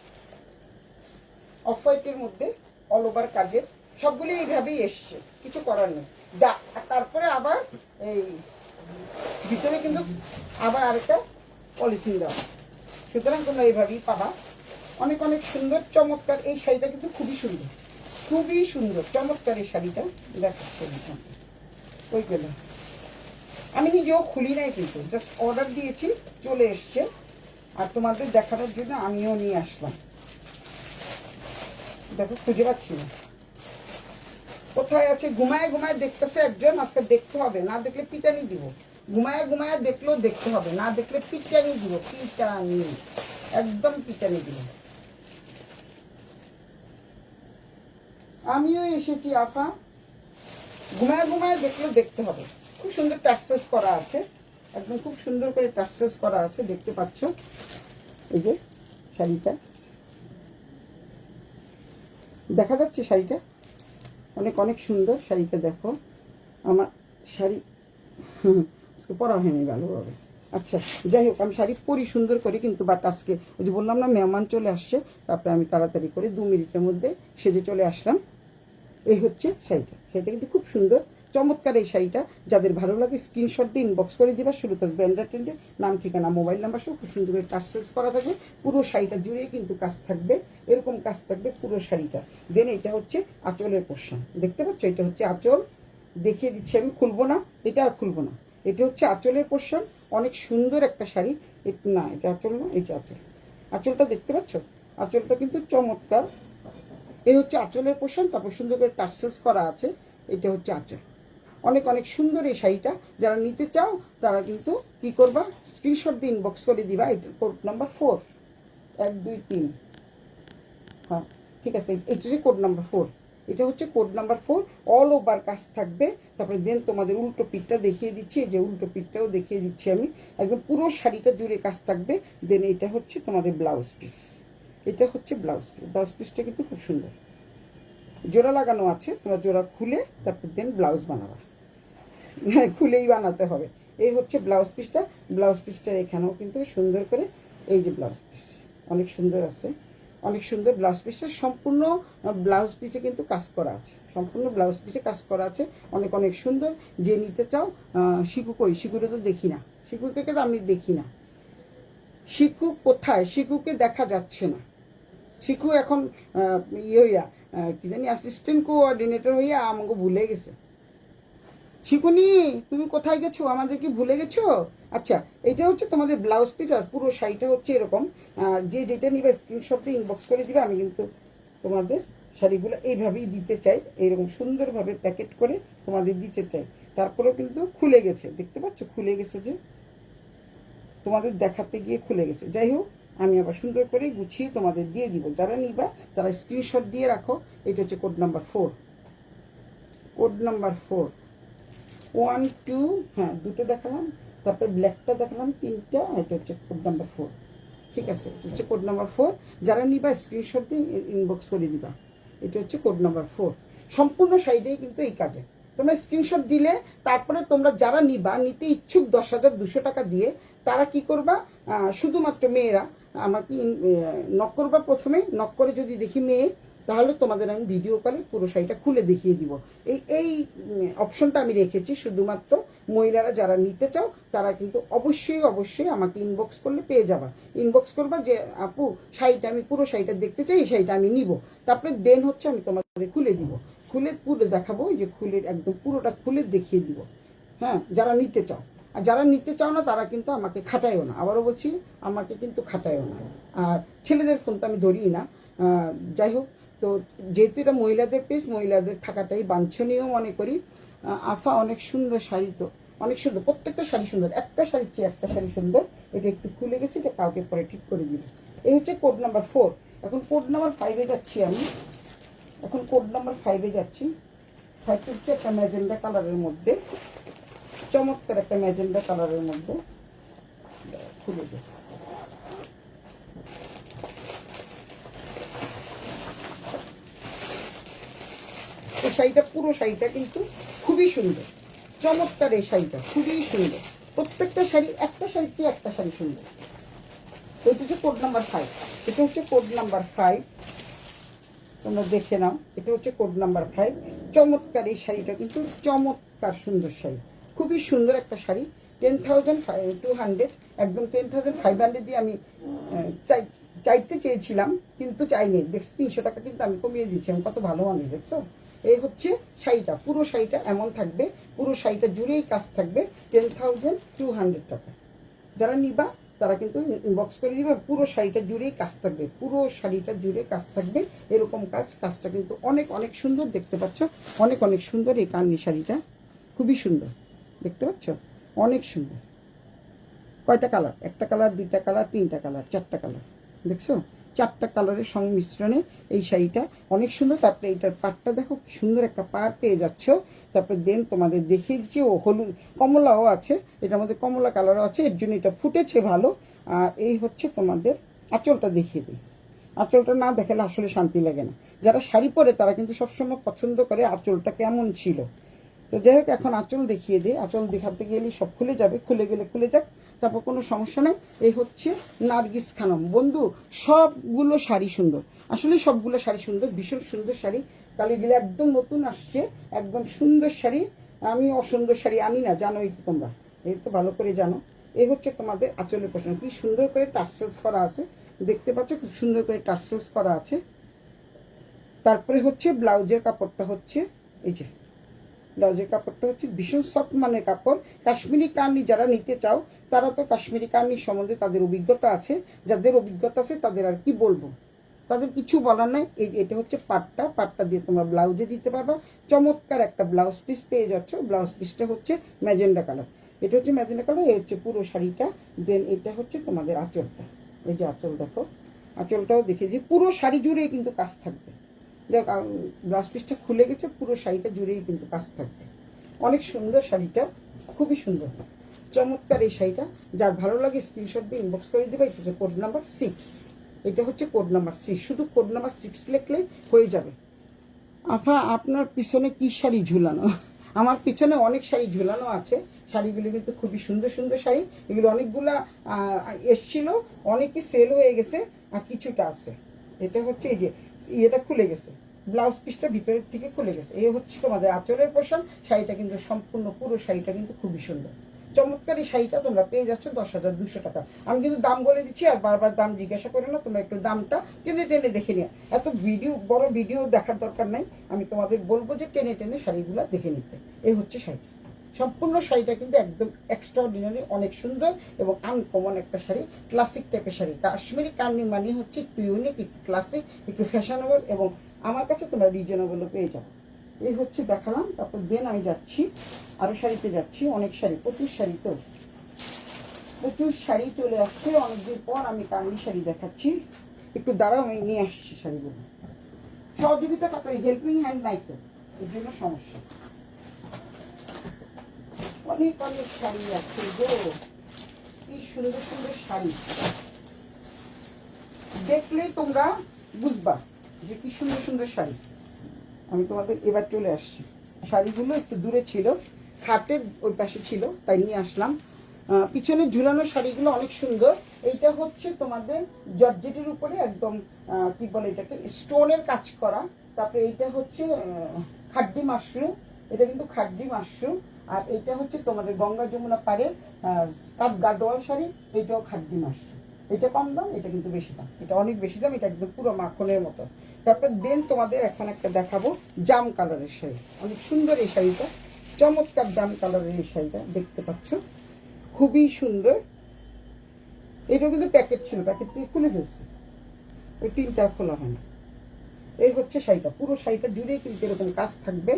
অফ হোয়াইটের মধ্যে অল ওভার কাজের, সবগুলি এইভাবেই এসছে, কিছু করার নেই। তারপরে আবার এই ভিতরে কিন্তু আবার আরেকটা পলিথিন দেওয়া, সুতরাং তোমরা এইভাবেই পাবা। অনেক অনেক সুন্দর চমৎকার এই শাড়িটা, কিন্তু খুবই সুন্দর, খুবই সুন্দর চমৎকার এই শাড়িটা। দেখাচ্ছে ওই গেল, আমি নিজেও খুলি নাই, কিন্তু জাস্ট অর্ডার দিয়েছি, চলে এসছে, আর তোমাদের দেখানোর জন্য আমিও নিয়ে আসলাম। দেখো খুঁজে পাচ্ছি না, কোথায় আছে? ঘুমায় ঘুমায় দেখতেছে একজন, আজকে দেখতে হবে, না দেখলে পিটানি দিব। ঘুমায় ঘুমায় দেখলেও দেখতে হবে, না দেখলে পিটানি দিব, পিটানি, একদম পিটানি দিব। আমিও এসেছি আফা, ঘুমায় ঘুমায় দেখলেও দেখতে হবে। খুব সুন্দর টার্সেস করা আছে, একদম খুব সুন্দর করে টার্সেস করা আছে, দেখতে পাচ্ছ। এই যে শাড়িটা দেখা যাচ্ছে শাড়িটা অনেক অনেক সুন্দর। শাড়িটা দেখো, আমার শাড়ি আজকে পরা হয়নি ভালোভাবে। আচ্ছা যাই হোক, আমি শাড়ি পরি সুন্দর করে, কিন্তু বাট আজকে ওই যে বললাম না মেহমান চলে আসছে, তারপরে আমি তাড়াতাড়ি করে 2 মিনিটের মধ্যে সেজে চলে আসলাম। এই হচ্ছে শাড়িটা। শাড়িটা কিন্তু খুব সুন্দর, চমৎকার। এই শাড়িটা যাদের ভালো লাগে স্ক্রিনশট দিয়ে ইনবক্স করে দিবা। সুলতাস ব্র্যান্ডের নাম, ঠিকানা, মোবাইল নাম্বার সব খুব সুন্দর করে টার্সেলস করা থাকবে। পুরো শাড়িটা জুড়ে কিন্তু কাজ থাকবে, এরকম কাজ থাকবে পুরো শাড়িটা। দেন এটা হচ্ছে আঁচলের পোর্শন, দেখতে পাচ্ছ? এটা হচ্ছে আঁচল, দেখিয়ে দিচ্ছি আমি, খুলবো না, এটা আর খুলবো না। এটা হচ্ছে আঁচলের পোর্শন, অনেক সুন্দর একটা শাড়ি। না এটা আঁচল না, এই যে আঁচল, আঁচলটা দেখতে পাচ্ছ? আঁচলটা কিন্তু চমৎকার। এই হচ্ছে আঁচলের পোর্শন, তারপর সুন্দর করে টার্সেলস করা আছে। এটা হচ্ছে আঁচল, অনেক অনেক সুন্দর এই শাড়িটা। যারা নিতে চাও তারা কিন্তু কি করবা, স্ক্রিনশট দিয়ে ইনবক্স করে দিবা। এটা কোড নাম্বার 4, 1 2 3, হ্যাঁ ঠিক আছে, এটা হচ্ছে কোড নাম্বার 4। এটা হচ্ছে কোড নাম্বার 4, অল ওভার কাজ থাকবে। তারপরে দেন তোমাদের উল্টো পিঠটা দেখিয়ে দিচ্ছি, এই যে উল্টো পিঠটাও দেখিয়ে দিচ্ছি আমি, একদম পুরো শাড়িটা জুড়ে কাজ থাকবে। দেন এটা হচ্ছে তোমাদের ব্লাউজ পিস, এটা হচ্ছে ব্লাউজ পিস। ব্লাউজ পিসটা কিন্তু খুব সুন্দর, জোড়া লাগানো আছে, তোমরা জোড়া খুলে তারপর দেন ব্লাউজ বানাবা। হ্যাঁ খুলেই বানাতে হবে। এই হচ্ছে ব্লাউজ পিসটা। ব্লাউজ পিসটা এখানেও কিন্তু সুন্দর করে, এই যে ব্লাউজ পিস অনেক সুন্দর আছে, অনেক সুন্দর ব্লাউজ পিসটা। সম্পূর্ণ ব্লাউজ পিসে কিন্তু কাজ করা আছে, সম্পূর্ণ ব্লাউজ পিসে কাজ করা আছে, অনেক অনেক সুন্দর। যে নিতে চাও, শিকু কই, শিকুরে তো দেখি না, শিকুকে তো আমি দেখি না। শিকু কোথায়? শিকুকে দেখা যাচ্ছে না। শিকু এখন ইয়ে হইয়া কি জানি অ্যাসিস্ট্যান্ট কোঅর্ডিনেটর হইয়া আমাকে ভুলে গেছে। শিকুনি তুমি কোথায় গেছো, আমাদেরকে ভুলে গেছো? আচ্ছা এটা হচ্ছে তোমাদের ব্লাউজ পিস, আর পুরো শাড়িটা হচ্ছে এরকম। যে যেটা নিবে স্ক্রিনশট দিয়ে ইনবক্স করে দিবে। আমি কিন্তু তোমাদের শাড়িগুলো এইভাবেই দিতে চাই, এইরকম সুন্দরভাবে প্যাকেট করে তোমাদের দিতে চাই। তারপরেও কিন্তু খুলে গেছে, দেখতে পাচ্ছ খুলে গেছে, যে তোমাদের দেখাতে গিয়ে খুলে গেছে। যাই হোক, আমি আবার সুন্দর করে গুছিয়ে তোমাদের দিয়ে দিব। যারা নিবা তারা স্ক্রিনশট দিয়ে রাখো। এটা হচ্ছে কোড নাম্বার 4, কোড নাম্বার 4, 1 2, হ্যাঁ দুটো দেখালাম, তারপর ব্ল্যাকটা দেখালাম 3টা। এটা হচ্ছে কোড নাম্বার 4, ঠিক আছে? এটা হচ্ছে কোড নাম্বার 4। যারা নিবা স্ক্রিনশট দিয়ে ইনবক্স করে দিবা। এটা হচ্ছে কোড নাম্বার 4। সম্পূর্ণ সাইডেই কিন্তু এই কাজে তোমরা স্ক্রিনশট দিলে, তারপরে তোমরা যারা নিবা, নিতে ইচ্ছুক 10,200 টাকা দিয়ে, তারা কি করবা, শুধুমাত্র মেয়েরা আমাকে নক করবা। প্রথমে নক করে যদি দেখি মেয়ে, তাহলে তোমাদের আমি ভিডিও কলে পুরো শাড়িটা খুলে দেখিয়ে দিব। এই অপশনটা আমি রেখেছি শুধুমাত্র মহিলারা যারা নিতে চাও তারা কিন্তু অবশ্যই অবশ্যই আমাকে ইনবক্স করলে পেয়ে যাবা। ইনবক্স করবা যে আপু শাড়িটা আমি পুরো শাড়িটা দেখতে চাই, এই শাড়িটা আমি নিব। তারপরে দেন হচ্ছে আমি তোমাদের খুলে দিব, খুলে পুরো দেখাবো, যে খুলে একদম পুরোটা খুলে দেখিয়ে দিব। হ্যাঁ যারা নিতে চাও, আর যারা নিতে চাও না তারা কিন্তু আমাকে খাটায়ও না। আবারও বলছি, আমাকে কিন্তু খাটায়ও না। আর ছেলেদের ফোন তো আমি ধরিই না। যাই হোক, তো যেহেতু এটা মহিলাদের পেজ, মহিলাদের থাকাটাই বাঞ্ছনীয় মনে করি। আফা অনেক সুন্দর শাড়ি, তো অনেক সুন্দর, প্রত্যেকটা শাড়ি সুন্দর, একটা শাড়ির চেয়ে একটা শাড়ি সুন্দর। এটা একটু খুলে গেছে, এটা কাউকে পরে ঠিক করে দিব। এই হচ্ছে কোড নাম্বার 4। এখন কোড নাম্বার 5-এ যাচ্ছি আমি, এখন কোড নাম্বার 5-এ যাচ্ছি। 5 হচ্ছে একটা ম্যাজেন্ডা কালারের মধ্যে, চমৎকার একটা ম্যাজেন্ডা কালারের মধ্যে। খুলে দেয়, এই শাড়িটা, পুরো শাড়িটা কিন্তু খুবই সুন্দর, চমৎকার। এই শাড়িটা খুবই সুন্দর, প্রত্যেকটা শাড়ি, একটা শাড়ির চেয়ে একটা শাড়ি সুন্দর। এটা হচ্ছে কোড নাম্বার 5, এটা হচ্ছে কোড নাম্বার 5, তোমরা দেখে নাও। এটা হচ্ছে কোড নাম্বার 5। চমৎকার এই শাড়িটা কিন্তু চমৎকার সুন্দর শাড়ি, খুবই সুন্দর একটা শাড়ি। 10,200, একদম 10,500 দিয়ে আমি চাইতে চেয়েছিলাম, কিন্তু চাইনি। দেখছি 300 টাকা কিন্তু আমি কমিয়ে দিচ্ছি। আমি কত ভালো মানুষ, দেখছো? এই হচ্ছে শাড়িটা, পুরো শাড়িটা এমন থাকবে, পুরো শাড়িটা জুড়েই কাজ থাকবে। 10,200 টাকা। যারা নিবা তারা কিন্তু ইনবক্স করে দিবে। পুরো শাড়িটা জুড়েই কাজ থাকবে, পুরো শাড়িটা জুড়ে কাজ থাকবে, এরকম কাজ। কাজটা কিন্তু অনেক অনেক সুন্দর, দেখতে পাচ্ছ অনেক অনেক সুন্দর। এই কান্নি শাড়িটা খুবই সুন্দর, দেখতে পাচ্ছ অনেক সুন্দর। কয়টা কালার? একটা কালার, 2টা কালার, 3টা কালার, 4টা কালার, দেখছো? 4টা কালারের সংমিশ্রণে এই শাড়িটা অনেক সুন্দর। তারপরে এইটার পাড়টা দেখো, কি সুন্দর একটা পাড় পেয়ে যাচ্ছ। তারপরে দেন তোমাদের দেখিয়ে দিচ্ছি, ও হলুদ কমলাও আছে, এটার মধ্যে কমলা কালারও আছে, এর জন্য এটা ফুটেছে ভালো। আর এই হচ্ছে তোমাদের আঁচলটা দেখিয়ে দিই। আঁচলটা না দেখালে আসলে শান্তি লাগে না। যারা শাড়ি পরে তারা কিন্তু সবসময় পছন্দ করে আঁচলটা কেমন ছিল। তো যাই হোক, এখন আঁচল দেখিয়ে দিই। আঁচল দেখাতে গেলেই সব খুলে যাবে, খুলে গেলে খুলে যাক, তারপর কোনো সমস্যা নেই। এই হচ্ছে নার্গিস খানম। বন্ধু, সবগুলো শাড়ি সুন্দর, আসলে সবগুলো শাড়ি সুন্দর, ভীষণ সুন্দর শাড়ি। কালিগুলো একদম নতুন আসছে, একদম সুন্দর শাড়ি। আমি অসুন্দর শাড়ি আনি না, জানোই তো তোমরা, এই তো ভালো করে জানো। এই হচ্ছে তোমাদের আঁচলের পোষণ, কি সুন্দর করে টার্সেলস করা আছে, দেখতে পাচ্ছ খুব সুন্দর করে টার্সেলস করা আছে। তারপরে হচ্ছে ব্লাউজের কাপড়টা হচ্ছে এই যে, ব্লাউজের কাপড়টা হচ্ছে ভীষণ সফট মানের কাপড়। কাশ্মীরি কার্নি যারা নিতে চাও তারা তো কাশ্মীরি কার্নি সম্বন্ধে তাদের অভিজ্ঞতা আছে, যাদের অভিজ্ঞতা আছে তাদের আর কি বলবো, তাদের কিছু বলার নাই। এই এটা হচ্ছে পাটটা দিয়ে তোমরা ব্লাউজে দিতে পারবা। চমৎকার একটা ব্লাউজ পিস পেয়ে যাচ্ছ। ব্লাউজ পিসটা হচ্ছে ম্যাজেন্ডা কালার, এটা হচ্ছে ম্যাজেন্ডা কালার। এই হচ্ছে পুরো শাড়িটা। দেন এটা হচ্ছে তোমাদের আঁচলটা, এই যে আঁচল দেখো, আঁচলটাও দেখে যে পুরো শাড়ি জুড়েই কিন্তু কাজ থাকবে। দেখ, ব্লাউজ পিসটা খুলে গেছে, পুরো শাড়িটা জুড়েই কিন্তু কাজ থাকবে। অনেক সুন্দর শাড়িটা, খুবই সুন্দর, চমৎকার এই শাড়িটা। যার ভালো লাগে স্ক্রিনশট দিয়ে ইনবক্স করে দেবে। এটা হচ্ছে কোড নাম্বার 6, এটা হচ্ছে কোড নাম্বার 6, শুধু কোড নাম্বার 6 লিখলেই হয়ে যাবে। আফা, আপনার পিছনে কি শাড়ি ঝুলানো? আমার পিছনে অনেক শাড়ি ঝুলানো আছে। শাড়িগুলো কিন্তু খুবই সুন্দর সুন্দর শাড়ি। এগুলো অনেকগুলা এসছিল, অনেকই সেল হয়ে গেছে, আর কিছুটা আছে। এটা হচ্ছে এই যে ইয়েটা খুলে গেছে, ব্লাউজ পিসটা ভিতরের থেকে খুলে গেছে। এই হচ্ছে তোমাদের আঁচলের পোর্শন। শাড়িটা কিন্তু সম্পূর্ণ পুরো শাড়িটা কিন্তু খুবই সুন্দর, চমৎকার। এই শাড়িটা তোমরা পেয়ে যাচ্ছ 10,200 টাকা। আমি কিন্তু দাম বলে দিচ্ছি, আর বারবার দাম জিজ্ঞাসা করে না, তোমরা একটু দামটা টেনে টেনে দেখে নিও। এত বড় ভিডিও দেখার দরকার নাই, আমি তোমাদের বলবো যে টেনে টেনে শাড়িগুলো দেখে নিতে। এই হচ্ছে শাড়ি, সম্পূর্ণ শাড়িটা কিন্তু একদম এক্সট্রাঅর্ডিনারি, অনেক সুন্দর এবং আনকমন একটা শাড়ি, ক্লাসিক টাইপের শাড়ি। কাশ্মীরি কার্নি মানে হচ্ছে একটু ইউনিক, একটু ক্লাসিক, একটু ফ্যাশনেবল, এবং আমার কাছে তোমরা রিজনেবলও পেয়ে যাবো। এই হচ্ছে দেখালাম। তারপর দেন আমি যাচ্ছি আরও শাড়িতে যাচ্ছি। অনেক শাড়ি, প্রচুর শাড়ি, তো প্রচুর শাড়ি চলে আসছে অনেকদিন পর। আমি কার্নি শাড়ি দেখাচ্ছি, একটু দাঁড়াও, আমি নিয়ে আসছি শাড়িগুলো। সহযোগিতা কত, হেল্পিং হ্যান্ড নাই তো, এর জন্য সমস্যা। অনেক অনেক শাড়ি আছে গো, কি সুন্দর সুন্দর শাড়ি, দেখলেই তোমরা বুঝবা যে কি সুন্দর সুন্দর শাড়ি। আমি তোমাদের এবার চলে আসছি। শাড়িগুলো একটু দূরে ছিল, খাটের ওই পাশে ছিল, তাই নিয়ে আসলাম। পিছনে ঝুলানো শাড়িগুলো অনেক সুন্দর। এইটা হচ্ছে তোমাদের জর্জেটের উপরে একদম কি বলে এটাকে, স্টোনের কাজ করা। তারপরে এইটা হচ্ছে খাড্ডি মাশরুম, এটা কিন্তু খাড্ডি মাশরুম। আর এটা হচ্ছে তোমাদের গঙ্গা যমুনা পাড়ের গাদোয়াল শাড়ি, এটাও খাড্ডি মাশরুম। এটা কম দাম, এটা কিন্তু বেশি দাম, এটা অনেক বেশি দাম, এটা একদম পুরো মাখনের মতো। তারপর দেন তোমাদের এখন একটা দেখাবো জাম কালারের শাড়ি, অনেক সুন্দর এই শাড়িটা, চমৎকার জাম কালারের এই শাড়িটা দেখতে পাচ্ছ, খুবই সুন্দর। এটা কিন্তু প্যাকেট ছিল, প্যাকেট দিয়ে খুলে ফেলছে, ওই 3টা খোলা হয় না। এই হচ্ছে শাড়িটা, পুরো শাড়িটা জুড়ে কিন্তু এরকম কাজ থাকবে,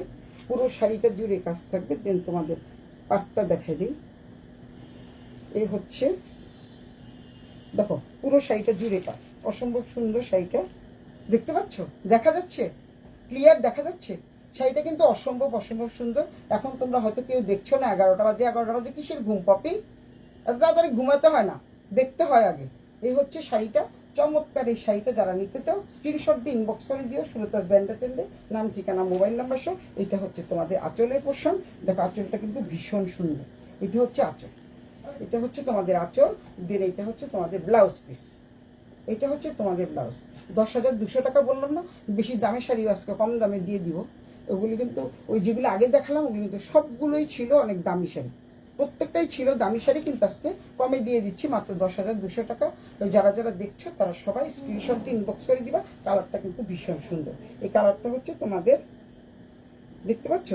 পুরো শাড়িটা জুড়ে কাজ থাকবে। দেন তোমাদের পাটটা দেখাই দিই। এই হচ্ছে দেখো, পুরো শাড়িটা জুড়ে কাজ, অসম্ভব সুন্দর শাড়িটা, দেখতে পাচ্ছ, দেখা যাচ্ছে ক্লিয়ার, দেখা যাচ্ছে শাড়িটা কিন্তু অসম্ভব অসম্ভব সুন্দর। এখন তোমরা হয়তো কেউ দেখছো না, 11টা বাজে, কিসের ঘুম পপি, এত তাড়াতাড়ি ঘুমাতে হয় না, দেখতে হয় আগে। এই হচ্ছে শাড়িটা, চমৎকার এই শাড়িটা। যারা নিতে চাও স্ক্রিনশট দিয়ে ইনবক্স করে দিও, সুলতাস ব্যান্ডাটেন্ডে, নাম ঠিকানা মোবাইল নাম্বার সহ। এটা হচ্ছে তোমাদের আঁচলের পোর্শন, দেখো আঁচলটা কিন্তু ভীষণ সুন্দর। এটা হচ্ছে আঁচল, এটা হচ্ছে তোমাদের আঁচল। দেন এটা হচ্ছে তোমাদের ব্লাউজ পিস, এটা হচ্ছে তোমাদের ব্লাউজ। 10,200 টাকা বললাম না, বেশি দামের শাড়ি আজকে কম দামে দিয়ে দিব। ওগুলি কিন্তু ওই যেগুলো আগে দেখালাম ওগুলি কিন্তু সবগুলোই ছিল অনেক দামি শাড়ি, প্রত্যেকটাই ছিল দামি শাড়ি, কিন্তু আজকে কমে দিয়ে দিচ্ছি মাত্র 10,200 টাকা। ওই যারা যারা দেখছো তারা সবাই স্ক্রিনশট দিয়ে ইনবক্স করে দিবা। কালারটা কিন্তু ভীষণ সুন্দর, এই কালারটা হচ্ছে তোমাদের, দেখতে পাচ্ছ।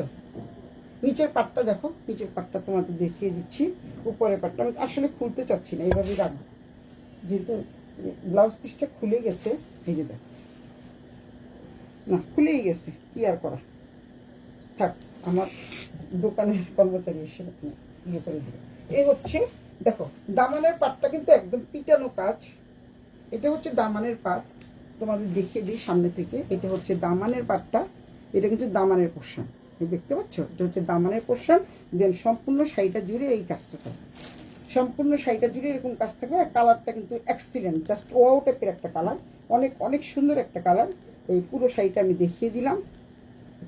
নিচের পাটটা দেখো, নিচের পাটটা তোমাদের দেখিয়ে দিচ্ছি। উপরের পাটটা আমি আসলে খুলতে চাচ্ছি না, এইভাবেই রাখবো, যেহেতু ব্লাউজ পিসটা খুলে গেছে। এই যে দেখো, না খুলেই গেছে, কি আর করা, থাক, আমার দোকানের কর্মচারী এসে ইয়ে করে দেবে। এই হচ্ছে দেখো, দামানের পাটটা কিন্তু একদম পিটানো কাজ। এটা হচ্ছে দামানের পাট, তোমাদের দেখিয়ে দিই সামনে থেকে। এটা হচ্ছে দামানের পাটটা, এটা কিন্তু দামানের পোর্শন, দেখতে পাচ্ছ, এটা হচ্ছে দামানের পোর্শন। দেন সম্পূর্ণ শাড়িটা জুড়ে এই কাজটা থাকবে, সম্পূর্ণ শাড়িটা জুড়ে এরকম কাজ থাকবে। আর কালারটা কিন্তু এক্সিলেন্ট, জাস্ট ওয়াও টাইপের একটা কালার, অনেক অনেক সুন্দর একটা কালার। এই পুরো শাড়িটা আমি দেখিয়ে দিলাম।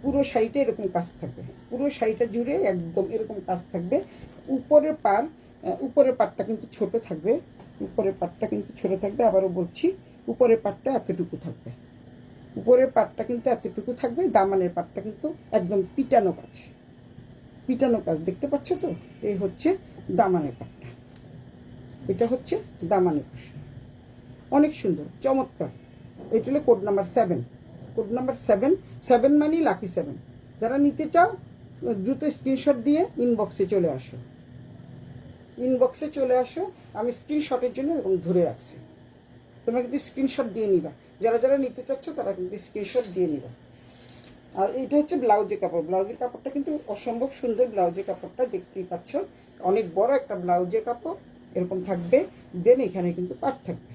পুরো শাড়িটা এরকম কাজ থাকবে, পুরো শাড়িটা জুড়ে একদম এরকম কাজ থাকবে। উপরের পাটটা কিন্তু ছোট থাকবে, উপরের পাটটা কিন্তু ছোট থাকবে। আবারও বলছি, উপরের পাটটা এতটুকু থাকবে, উপরের পাটটা কিন্তু এতটুকু থাকবে। দামানের পাটটা কিন্তু একদম পিটানো কাজ, পিটানো কাজ দেখতে পাচ্ছ তো? এই হচ্ছে দামানের পাটটা, এটা হচ্ছে দামানের পাশ। অনেক সুন্দর, চমৎকার। এটা হলো কোড নাম্বার 7, কোড নাম্বার 7 মানে লাকি 7। যারা নিতে চাও দ্রুত স্ক্রিনশট দিয়ে ইনবক্সে চলে আসো, ইনবক্সে চলে আসো। আমি স্ক্রিনশটের জন্য এরকম ধরে রাখছি, তোমরা কিন্তু স্ক্রিনশট দিয়ে নিবা। যারা যারা নিতে চাচ্ছ তারা কিন্তু স্ক্রিনশট দিয়ে নিবা। আর এইটা হচ্ছে ব্লাউজের কাপড়। ব্লাউজের কাপড়টা কিন্তু অসম্ভব সুন্দর। ব্লাউজের কাপড়টা দেখতেই পাচ্ছ, অনেক বড় একটা ব্লাউজের কাপড় এরকম থাকবে। দেন এখানে কিন্তু পাট থাকবে,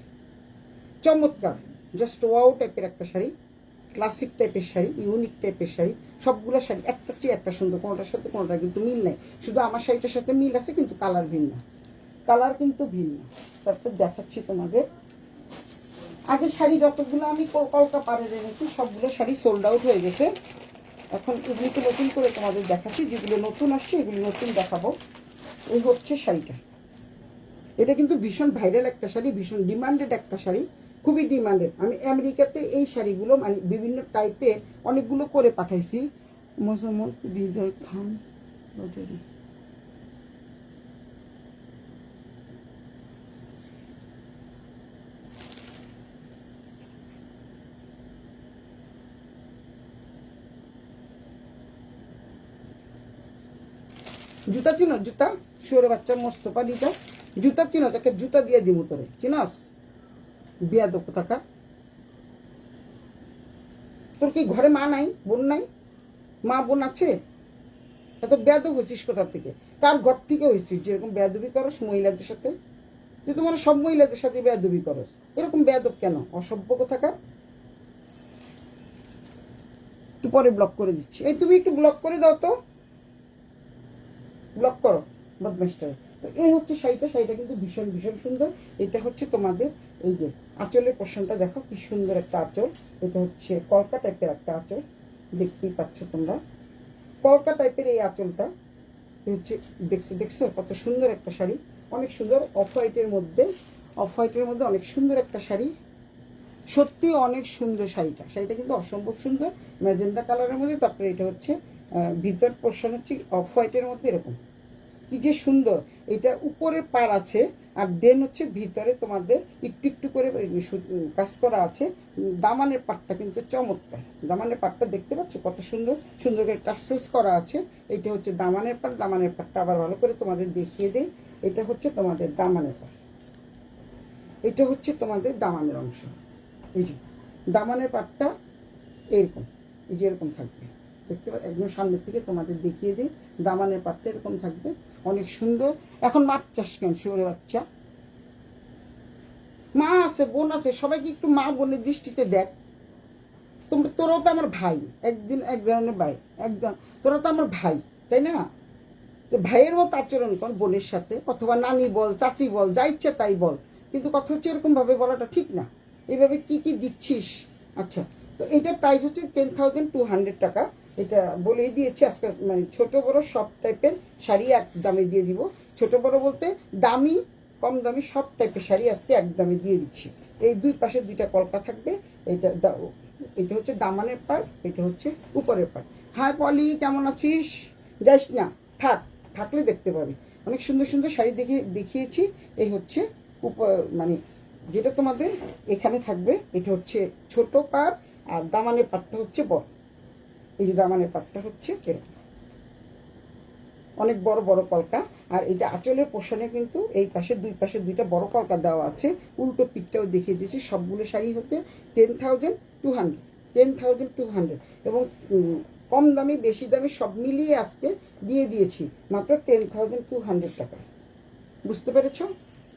চমৎকার, জাস্ট ওয়াও টাইপের একটা শাড়ি, ক্লাসিক টাইপের শাড়ি, ইউনিক টাইপের শাড়ি। সবগুলো শাড়ি একটার চেয়ে একটা সুন্দর, কোনোটার সাথে কোনোটা কিন্তু মিল নেই। শুধু আমার শাড়িটার সাথে মিল আছে, কিন্তু কালার ভিন্ন, কালার কিন্তু ভিন্ন। তারপর দেখাচ্ছি তোমাদের। আগে শাড়ি যতগুলো আমি কলকা পাড়ে এনেছি সবগুলো শাড়ি সোল্ড আউট হয়ে গেছে। এখন এগুলিকে নতুন করে তোমাদের দেখাচ্ছি, যেগুলো নতুন আসছে এগুলো নতুন দেখাবো। এই হচ্ছে শাড়িটা, এটা কিন্তু ভীষণ ভাইরাল একটা শাড়ি, ভীষণ ডিমান্ডেড একটা শাড়ি, খুবই ডিমান্ডেড। আমি আমেরিকাতে এই শাড়িগুলো মানে বিভিন্ন টাইপের অনেকগুলো করে পাঠাইছি। মোজাম্মল হৃদয় খান বাজারি, জুতা চিনো? জুতা শুয়োরে বাচ্চা মোস্তফা দিটা জুতা চিনো? তাকে জুতা দিয়ে দিমু তোরে, চিনাস? বিয়াদব কোথাকার। তোর কি ঘরে মা নাই, বোন নাই? মা বোন আছে? এত বেয়াদব হচ্ছিস কোথা থেকে? তার ঘর থেকে হয়েছিস যেরকম বেয়াদবি করস মহিলাদের সাথে? তুই তোমার সব মহিলাদের সাথে বেয়াদবি করস, এরকম বেয়াদব কেন? অসভ্য কোথাকার। একটু পরে ব্লক করে দিচ্ছি। এই তুমি একটু ব্লক করে দাও তো, ব্লক করো বদমাস্টার। তো এই হচ্ছে শাড়িটা, শাড়িটা কিন্তু ভীষণ ভীষণ সুন্দর। এটা হচ্ছে তোমাদের এই যে আঁচলের পোর্শনটা দেখো কি সুন্দর একটা আঁচল। এটা হচ্ছে কলকা টাইপের একটা আঁচল, দেখতেই পাচ্ছ তোমরা, কলকা টাইপের এই আঁচলটা হচ্ছে। দেখছো দেখছো কত সুন্দর একটা শাড়ি, অনেক সুন্দর। অফ হোয়াইটের মধ্যে, অফ হোয়াইটের মধ্যে অনেক সুন্দর একটা শাড়ি, সত্যি অনেক সুন্দর শাড়িটা। শাড়িটা কিন্তু অসম্ভব সুন্দর, ম্যাজেন্ডা কালারের মধ্যে। তারপরে এটা হচ্ছে ভিতর পোর্শন হচ্ছে অফ হোয়াইটের মধ্যে এরকম, কি যে সুন্দর। এটা উপরের পার আছে, আর দেন হচ্ছে ভিতরে তোমাদের একটু একটু করে কাজ করা আছে। দামানের পাটটা কিন্তু চমৎকার, দামানের পাটটা দেখতে পাচ্ছ কত সুন্দর সুন্দর করে টাসেস করা আছে। এটা হচ্ছে দামানের পাট। দামানের পাটটা আবার ভালো করে তোমাদের দেখিয়ে দেই। এটা হচ্ছে তোমাদের দামানের পাট, এটা হচ্ছে তোমাদের দামানের অংশ। এই যে দামানের পাটটা এরকম, এই যে এরকম থাকবে, দেখতে পাচ্ছ? একদম সামনের থেকে তোমাদের দেখিয়ে দিই, দামানের পাটটা এরকম থাকবে, অনেক সুন্দর। এখন মাপ চাস কেন শুয়োরে বাচ্চা? মা আছে, বোন আছে, সবাইকে একটু মা বোনের দৃষ্টিতে দেখ। তোরাও তো আমার ভাই, একদিন এক ধরনের ভাই, একদম তোরা তো আমার ভাই, তাই না? তো ভাইয়ের মতো আচরণ কর বোনের সাথে, অথবা নানি বল, চাচি বল, যা ইচ্ছা তাই বল। কিন্তু কথা হচ্ছে এরকমভাবে বলাটা ঠিক না। এইভাবে কি কি দিচ্ছিস? আচ্ছা, তো এটার প্রাইস হচ্ছে 10,200 টাকা। এটা বলেই দিয়েছি আজকে, মানে ছোট বড় সব টাইপের শাড়ি এক দামে দিয়ে দিব। ছোট বড় বলতে দামি কম দামি সব টাইপের শাড়ি আজকে এক দামে দিয়ে দিচ্ছি। এই দুই পাশে দুইটা কলকা থাকবে। এটা এটা হচ্ছে দামানের পার, এটা হচ্ছে উপরের পার। হাই পলি, কেমন আছিস? যাইস না, থাক, থাকলে দেখতে পাবি। অনেক সুন্দর সুন্দর শাড়ি দেখিয়েছি। এই হচ্ছে মানে যেটা তোমাদের এখানে থাকবে, এটা হচ্ছে ছোট পার, আর দামানের পাটটা হচ্ছে বড়। এই যে দামানের পাটটা হচ্ছে এরকম অনেক বড় বড় কলকা। আর এটা আঁচলের পোষণে কিন্তু এই পাশে দুই পাশে দুইটা বড় কলকা দেওয়া আছে। উল্টো পিঠটাও দেখিয়ে দিয়েছি। সবগুলো শাড়ি হচ্ছে 10,200, 10,200। এবং কম দামি বেশি দামি সব মিলিয়ে আজকে দিয়ে দিয়েছি মাত্র 10,200 টাকা। বুঝতে পেরেছ?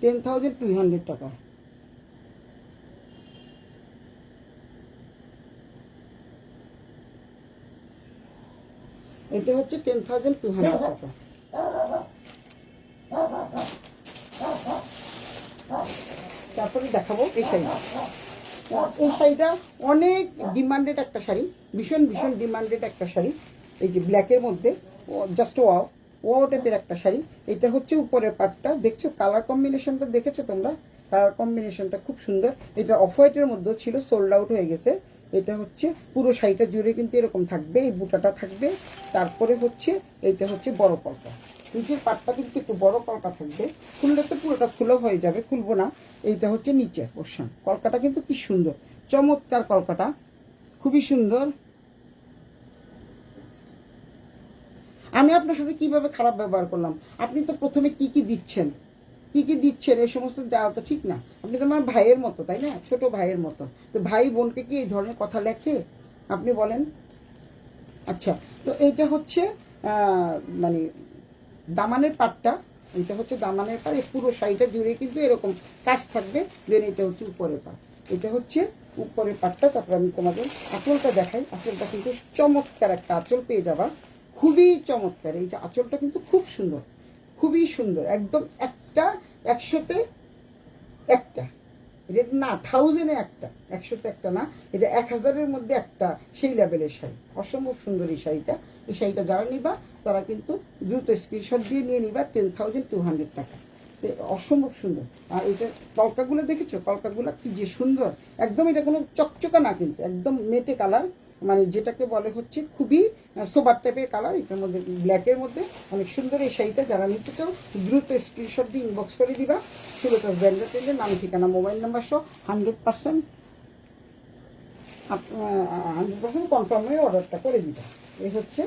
10,200 টাকা। এটা হচ্ছে 10,200 টাকা। তারপরে দেখাবো এই শাড়ি। এই শাড়িটা অনেক ডিমান্ডেড একটা শাড়ি, ভীষণ ভীষণ ডিমান্ডেড একটা শাড়ি। এই যে ব্ল্যাকের মধ্যে জাস্ট ওয়াও ওয়াও টাইপের একটা শাড়ি। এটা হচ্ছে উপরের পাটটা, দেখছো কালার কম্বিনেশনটা দেখেছো তোমরা? কালার কম্বিনেশনটা খুব সুন্দর। এটা অফ হোয়াইটের মধ্যে ছিল, সোল্ড আউট হয়ে গেছে। এটা হচ্ছে পুরো শাড়িটা জুড়ে কিন্তু এরকম থাকবে, এই বুটাটা থাকবে। তারপরে হচ্ছে এইটা হচ্ছে বড় কলকা, নিচের পাটটা কিন্তু একটু বড় কলকা থাকবে। খুললে তো পুরোটা খুলে হয়ে যাবে, খুলবো না। এইটা হচ্ছে নিচের পোর্শন। কলকাটা কিন্তু কি সুন্দর, চমৎকার কলকাটা, খুবই সুন্দর। আমি আপনার সাথে কিভাবে খারাপ ব্যবহার করলাম? আপনি তো প্রথমে কি কি দিচ্ছেন, কি কি দিচ্ছেন, এই সমস্ত দেওয়া তো ঠিক না। আপনি তো আমার ভাইয়ের মতো, তাই না? ছোট ভাইয়ের মতো। তো ভাই বোনকে কি এই ধরনের কথা লেখে? আপনি বলেন। আচ্ছা, তো এইটা হচ্ছে মানে দামানের পাটটা। এটা হচ্ছে দামানের পাট, এই পুরো শাড়িটা জুড়ে কিন্তু এরকম কাজ থাকবে। দেন এটা হচ্ছে উপরের পাট, এটা হচ্ছে উপরের পাটটা। তারপর আমি তোমাদের আঁচলটা দেখাই। আঁচলটা কিন্তু চমৎকার একটা আঁচল পেয়ে যাবা, খুবই চমৎকার। এই যে আঁচলটা কিন্তু খুব সুন্দর, খুবই সুন্দর, একদম একটা 100-তে একটা। এটা না 1000-এ একটা, 100-তে একটা না, এটা 1000-এর মধ্যে একটা, সেই লেভেলের শাড়ি। অসম্ভব সুন্দর এই শাড়িটা। এই শাড়িটা যারা নিবা তারা কিন্তু দ্রুত স্ক্রিনশট দিয়ে নিয়ে নিবা, 10,200 টাকা। অসম্ভব সুন্দর। আর এটা কলকাগুলো দেখেছো? কলকাগুলো কি যে সুন্দর, একদম এটা কোনো চকচকা না, কিন্তু একদম মেটে কালার, মানে যেটাকে বলে হচ্ছে খুবই সোবার টাইপের কালার। এটার মধ্যে ব্ল্যাকের মধ্যে অনেক সুন্দর এই শাড়িটা। যারা নিতে চাও দ্রুত স্ক্রিনশট দিয়ে ইনবক্স করে দিবা। সুলতা ব্র্যান্ডের ট্রেন্ডের নাম, ঠিকানা, মোবাইল নাম্বার সহ 100% কনফার্ম হয়ে অর্ডারটা করে দিবা। এই হচ্ছে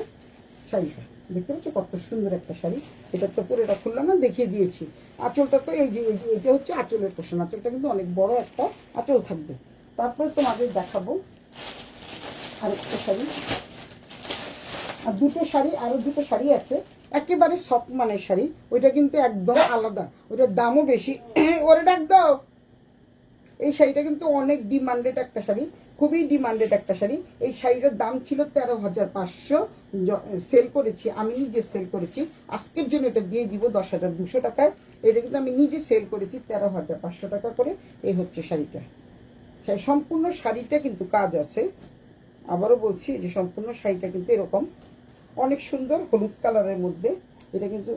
শাড়িটা, দেখতে পাচ্ছ কত সুন্দর একটা শাড়ি। এটা তো পুরোটা খুললাম না, দেখিয়ে দিয়েছি। আঁচলটা তো এই যে এটা হচ্ছে আঁচলের পোর্শন। আঁচলটা কিন্তু অনেক বড় একটা আঁচল থাকবে। তারপরে তোমাদের দেখাবো আরেকটা শাড়ি, আর দুটো শাড়ি, আরো দুটো শাড়ি আছে একেবারে সফট মানের শাড়ি। ওইটা কিন্তু একদম আলাদা, ওইটার দামও বেশি। ওরে ডাক দাও। এই শাড়িটা কিন্তু অনেক ডিমান্ডেড একটা শাড়ি, খুবই ডিমান্ডেড একটা শাড়ি। এই শাড়িটার দাম ছিল 13,500, সেল করেছি আমি, নিজে সেল করেছি। আজকের জন্য এটা দিয়ে দিব 10,200 টাকায়। এটা কিন্তু আমি নিজে সেল করেছি 13,500 টাকা করে। এই হচ্ছে শাড়িটা। সম্পূর্ণ শাড়িটা কিন্তু কাজ আছে। আবারও বলছি যে সম্পূর্ণ শাড়িটা কিন্তু এরকম অনেক সুন্দর হলুদ কালারের মধ্যে। এটা কিন্তু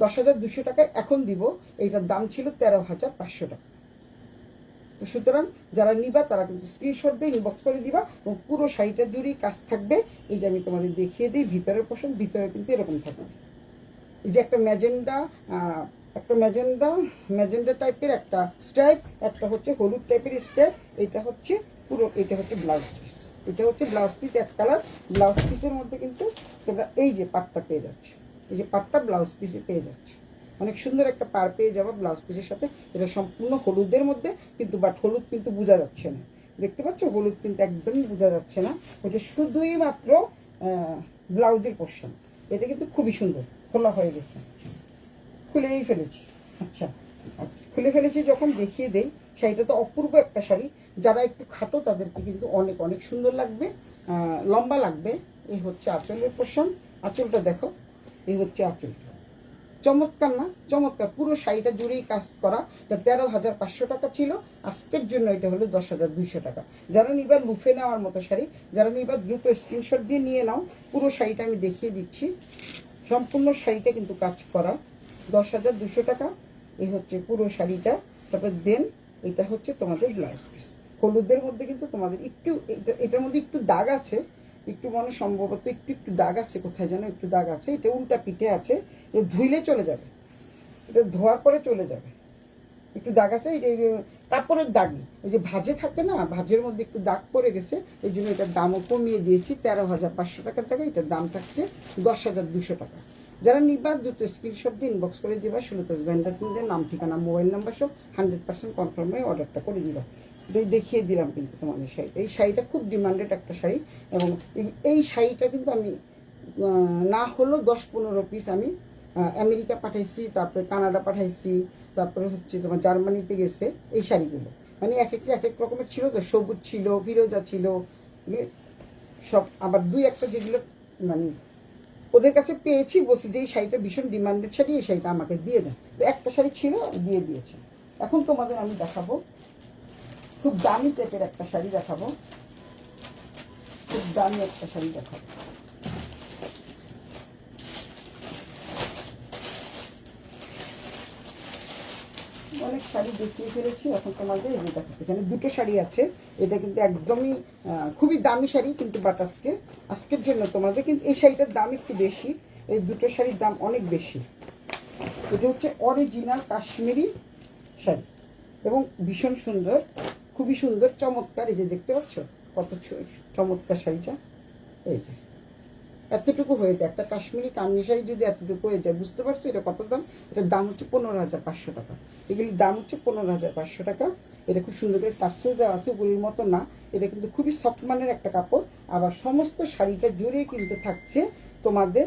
10,200 টাকায় এখন দিব। এইটার দাম ছিল 13,500 টাকা। তো সুতরাং যারা নিবা তারা কিন্তু স্ক্রিনশট দিয়ে ইনবক্স করে দিবা, এবং পুরো শাড়িটা জুড়েই কাজ থাকবে। এই যে আমি তোমাদের দেখিয়ে দিই ভিতরের পোর্শন, ভিতরে কিন্তু এরকম থাকবে। এই যে একটা ম্যাজেন্ডা টাইপের একটা স্ট্রাইপ, একটা হচ্ছে হলুদ টাইপের স্ট্রাইপ। এটা হচ্ছে পুরো, এটা হচ্ছে ব্লাউজ পিস। এটা হচ্ছে ব্লাউজ পিস, এক কালার ব্লাউজ পিসের মধ্যে কিন্তু তোমরা এই যে পাটটা পেয়ে যাচ্ছে, এই যে পাটটা ব্লাউজ পিসে পেয়ে যাচ্ছে। অনেক সুন্দর একটা পার পেয়ে যাবো ব্লাউজ পিসের সাথে। এটা সম্পূর্ণ হলুদের মধ্যে, কিন্তু বাট হলুদ কিন্তু বোঝা যাচ্ছে না, দেখতে পাচ্ছ? হলুদ কিন্তু একদমই বোঝা যাচ্ছে না। ওটা শুধুই মাত্র ব্লাউজের পোর্শন। এটা কিন্তু খুবই সুন্দর, খোলা হয়ে গেছে, খুলেই ফেলেছি। আচ্ছা, খুলে ফেলেছি যখন দেখিয়ে দেই। শাড়িটা তো অপূর্ব একটা শাড়ি। যারা একটু খাটো তাদেরকে কিন্তু অনেক অনেক সুন্দর লাগবে, লম্বা লাগবে। এই হচ্ছে আঁচলের পোর্শন। আঁচলটা দেখো, এই হচ্ছে আঁচলটা। চমৎকার না? চমৎকার। পুরো শাড়িটা জুড়েই কাজ করা। এটা 13,500 টাকা ছিল, আজকের জন্য এটা হলো 10,200 টাকা। যারা নিবা লুফে নেওয়ার মতো শাড়ি, যারা নিবা দ্রুত স্ক্রিনশট দিয়ে নিয়ে নাও। পুরো শাড়িটা আমি দেখিয়ে দিচ্ছি। সম্পূর্ণ শাড়িটা কিন্তু কাজ করা, 10,200 টাকা। এই হচ্ছে পুরো শাড়িটা। তারপর দেন এটা হচ্ছে তোমাদের ব্লাউজ পিস। হলুদের মধ্যে কিন্তু তোমাদের একটু এটার মধ্যে একটু দাগ আছে, একটু মনে সম্ভবত একটু একটু দাগ আছে, কোথায় যেন একটু দাগ আছে। এটা উল্টা পিঠে আছে, এটা ধুইলে চলে যাবে, এটা ধোয়ার পরে চলে যাবে। একটু দাগ আছে, এটা কাপড়ের দাগই, ওই যে ভাঁজে থাকে না, ভাঁজের মধ্যে একটু দাগ পড়ে গেছে। এই জন্য এটার দামও কমিয়ে দিয়েছি, 13,500 টাকার জায়গায় এটার দাম থাকছে 10,200 টাকা। যারা নিবা দ্রুত স্ক্রিনশট দিয়ে ইনবক্স করে দিবা। সুলতা ব্র্যান্ডের নাম, ঠিকানা, মোবাইল নাম্বার সহ 100% কনফার্ম হয়ে অর্ডারটা করে দিবা। এটাই দেখিয়ে দিলাম কিন্তু তোমাদের শাড়িটা। এই শাড়িটা খুব ডিমান্ডেড একটা শাড়ি, এবং এই শাড়িটা কিন্তু আমি না হলো 10-15 পিস আমি আমেরিকা পাঠাইছি, তারপরে কানাডা পাঠাইছি, তারপরে হচ্ছে তোমার জার্মানিতে গেছে এই শাড়িগুলো। মানে এক একটা এক এক রকমের ছিল, তো সবুজ ছিল, ফিরোজা ছিল, সব। আবার দুই একটা যেগুলো মানে ওদের কাছে পেয়েছি, বলছি যে এই শাড়িটা ভীষণ ডিমান্ডেড শাড়ি, এই শাড়িটা আমাকে দিয়ে দেন। তো একটা শাড়ি ছিল, দিয়ে দিয়েছে। এখন তোমাদের আমি দেখাবো খুব দামি টাইপের একটা শাড়ি দেখাবো, খুব দামি একটা শাড়ি দেখাবো। অনেক শাড়ি দেখিয়ে ফেলেছি, এখন তোমাদের এই দেখো এখানে দুটো শাড়ি আছে। এটা কিন্তু একদমই খুবই দামি শাড়ি, কিন্তু বাট আজকের জন্য তোমাদের কিন্তু এই শাড়িটার দাম একটু বেশি, এই দুটো শাড়ির দাম অনেক বেশি। এটা হচ্ছে অরিজিনাল কাশ্মীরি শাড়ি এবং ভীষণ সুন্দর, খুবই সুন্দর, চমৎকার। এই যে দেখতে পাচ্ছ কত চমৎকার শাড়িটা। এই যে এতটুকু হয়ে যায়, একটা কাশ্মীরি কামিনী শাড়ি যদি এতটুকু হয়ে যায়, বুঝতে পারছো এটা কত দাম? এটার দাম হচ্ছে 15,500 টাকা। এগুলির দাম হচ্ছে 15,500 টাকা। এটা খুব সুন্দর করে টার্সেল দেওয়া আছে, ওগুলির মতো না। এটা কিন্তু খুবই সফট মানের একটা কাপড়। আবার সমস্ত শাড়িটা জুড়ে কিন্তু থাকছে তোমাদের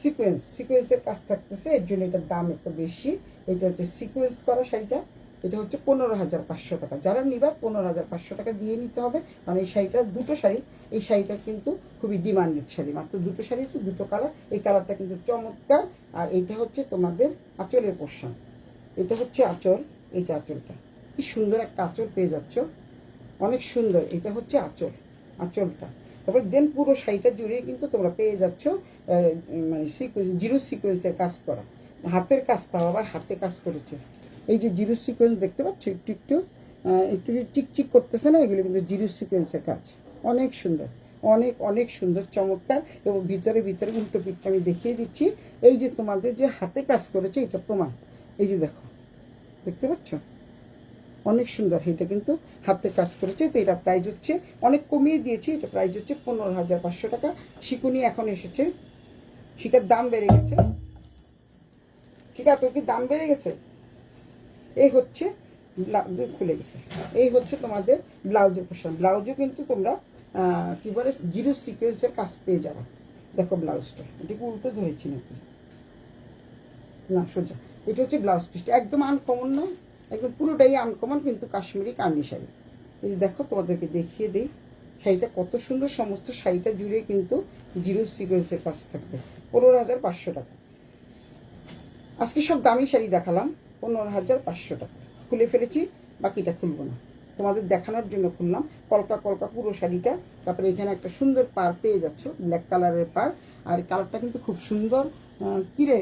সিকোয়েন্সের কাজ থাকতেছে, এর জন্য এটার দাম একটু বেশি। এটা হচ্ছে সিকোয়েন্স করা শাড়িটা, এটা হচ্ছে 15,500 টাকা। যারা নিবা 15,500 টাকা দিয়ে নিতে হবে, কারণ এই শাড়িটা দুটো শাড়ি, এই শাড়িটা কিন্তু খুবই ডিমান্ডেড শাড়ি। মাত্র দুটো শাড়ি আছে, দুটো কালার। এই কালারটা কিন্তু চমৎকার। আর এইটা হচ্ছে তোমাদের আঁচলের পোর্শন, এটা হচ্ছে আঁচল। এই যে আঁচলটা, কি সুন্দর একটা আঁচল পেয়ে যাচ্ছ, অনেক সুন্দর। এটা হচ্ছে আঁচলটা। তারপর দেন পুরো শাড়িটা জুড়ে কিন্তু তোমরা পেয়ে যাচ্ছ মানে জিরো সিকোয়েন্সের কাজ করা, হাতের কাজটাও আবার হাতে কাজ করেছে। এই যে জিরো সিকোয়েন্স দেখতে পাচ্ছ, একটু একটু একটু চিকচিক করতেছে না, এগুলো কিন্তু জিরো সিকোয়েন্সের কাজ। অনেক সুন্দর, অনেক অনেক সুন্দর, চমৎকার। এবং ভিতরে উল্টো পিঠটা আমি দেখিয়ে দিচ্ছি। এই যে তোমাদের যে হাতে কাজ করেছে, এটা প্রমাণ। এই যে দেখো, দেখতে পাচ্ছ, অনেক সুন্দর। এটা কিন্তু হাতে কাজ করেছে। তো এটা প্রাইস হচ্ছে অনেক কমিয়ে দিয়েছি, এটা প্রাইস হচ্ছে 15,500 টাকা। শিকুনি এখন এসেছে, শিকার দাম বেড়ে গেছে। শিকা তোর কি দাম বেড়ে গেছে? এই হচ্ছে খুলে গেছে। এই হচ্ছে তোমাদের ব্লাউজের পোর্শন। ব্লাউজে কিন্তু তোমরা কি বলে জিরো সিকোয়েন্সের কাজ পেয়ে যাবে। দেখো ব্লাউজটা, এটাকে উল্টো ধরেছি নাকি না সোজা। এটা হচ্ছে ব্লাউজ পিসটা, একদম আনকমন না, একদম পুরোটাই আনকমন, কিন্তু কাশ্মীরি কামিনী শাড়ি। এই যে দেখো, তোমাদেরকে দেখিয়ে দিই শাড়িটা কত সুন্দর। সমস্ত শাড়িটা জুড়ে কিন্তু জিরো সিকোয়েন্সের কাজ থাকবে। 15,500 টাকা। আজকে সব দামি শাড়ি দেখালাম, 15,500 টাকা। খুলে ফেলেছি, বাকিটা খুলবো না, তোমাদের দেখানোর জন্য খুললাম। কলকা কলকা পুরো শাড়িটা। তারপরে এখানে একটা সুন্দর পার পেয়ে যাচ্ছ, ব্ল্যাক কালারের পার। আর কালারটা কিন্তু খুব সুন্দর। কিরে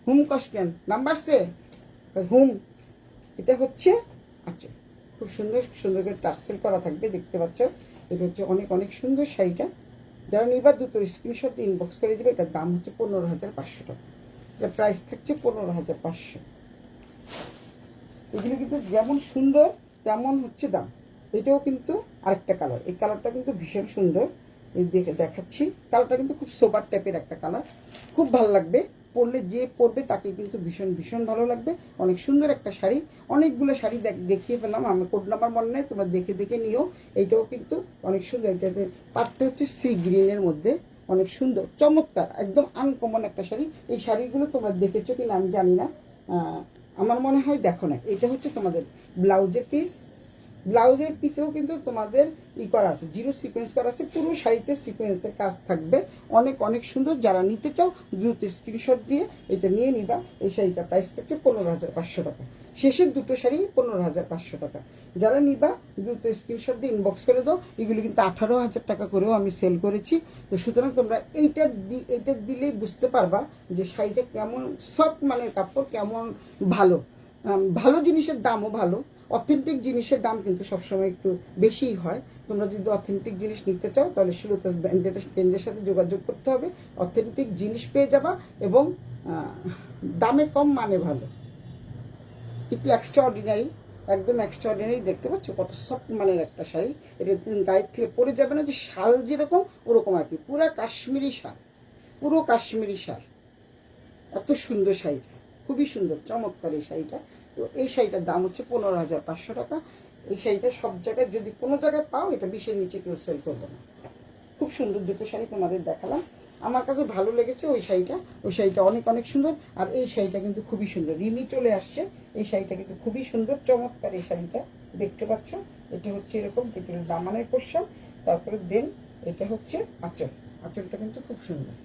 হুম কষ্টেন নাম্বার সে হুম। এটা হচ্ছে আচ্ছা, খুব সুন্দর সুন্দর করে টার্সেল করা থাকবে, দেখতে পাচ্ছ। এটা হচ্ছে অনেক অনেক সুন্দর শাড়িটা। যারা নিবার দ্রুত স্ক্রিনশট ইনবক্স করে দেবে। এটার দাম হচ্ছে 15,500 টাকা। এটার প্রাইস থাকছে 15,500। এগুলো কিন্তু যেমন সুন্দর তেমন হচ্ছে দাম। এটাও কিন্তু আরেকটা কালার, এই কালারটা কিন্তু ভীষণ সুন্দর। এই দেখে দেখাচ্ছি, কালারটা কিন্তু খুব সোবার টাইপের একটা কালার, খুব ভালো লাগবে। পরলে যে পরবে তাকে কিন্তু ভীষণ ভীষণ ভালো লাগবে। অনেক সুন্দর একটা শাড়ি, অনেকগুলো শাড়ি দেখিয়ে ফেললাম, আমার কোড নাম্বার মনে নেই, তোমরা দেখে দেখে নিও। এইটাও কিন্তু অনেক সুন্দর। এটাতে পাটটা হচ্ছে সি গ্রিনের মধ্যে, অনেক সুন্দর চমৎকার, একদম আনকমন একটা শাড়ি। এই শাড়িগুলো তোমরা দেখেছো কিনা আমি জানি না, আমার মনে হয় দেখো না। এটা হচ্ছে তোমাদের ব্লাউজের পিস। ব্লাউজের পিসেও কিন্তু তোমাদের করা আছে, জিরো সিকোয়েন্স করা আছে, পুরো শাড়িতে সিকোয়েন্সের কাজ থাকবে। অনেক অনেক সুন্দর। যারা নিতে চাও দ্রুত স্ক্রিনশট দিয়ে এটা নিয়ে নিবা। এই শাড়িটা প্রাইস থাকছে 15,500 টাকা। শেষের দুটো শাড়ি 15,500 টাকা। যারা নিবা দ্রুত স্ক্রিনশট দিয়ে ইনবক্স করে দাও। এগুলি কিন্তু 18,000 টাকা করেও আমি সেল করেছি। তো সুতরাং তোমরা এইটা দিলেই বুঝতে পারবা যে শাড়িটা কেমন সফট মানের কাপড়, কেমন ভালো। ভালো জিনিসের দামও ভালো। অথেন্টিক জিনিসের দাম কিন্তু সবসময় একটু বেশিই হয়। তোমরা যদি অথেন্টিক জিনিস নিতে চাও তাহলে সুলতাস ব্র্যান্ডের সাথে যোগাযোগ করতে হবে। অথেন্টিক জিনিস পেয়ে যাবা এবং দামে কম, মানে ভালো, একটু এক্সট্রাঅর্ডিনারি, একদম এক্সট্রাঅর্ডিনারি। দেখতে পাচ্ছ কত সফট মানের একটা শাড়ি। এটা গায়ের থেকে পরে যাবে না, যে শাল যেরকম ওরকম আর কি, পুরো কাশ্মীরি শাল, পুরো কাশ্মীরি শাল। এত সুন্দর শাড়িটা, খুবই সুন্দর, চমৎকার এই শাড়িটা। তো এই শাড়িটার দাম হচ্ছে 15,500 টাকা। এই শাড়িটা সব জায়গায় যদি কোনো জায়গায় পাও, এটা 20-এর নিচে কেউ সেল করবে না। খুব সুন্দর দুটো শাড়ি তোমাদের দেখালাম। আমার কাছে ভালো লেগেছে ওই শাড়িটা অনেক অনেক সুন্দর। আর এই শাড়িটা কিন্তু খুবই সুন্দর, রিমি চলে আসছে। এই শাড়িটা কিন্তু খুবই সুন্দর, চমৎকার এই শাড়িটা। দেখতে পাচ্ছ, এটা হচ্ছে এরকম কেটে দামানের পোর্শন। তারপরে দেন এটা হচ্ছে আঁচলটা কিন্তু খুব সুন্দর।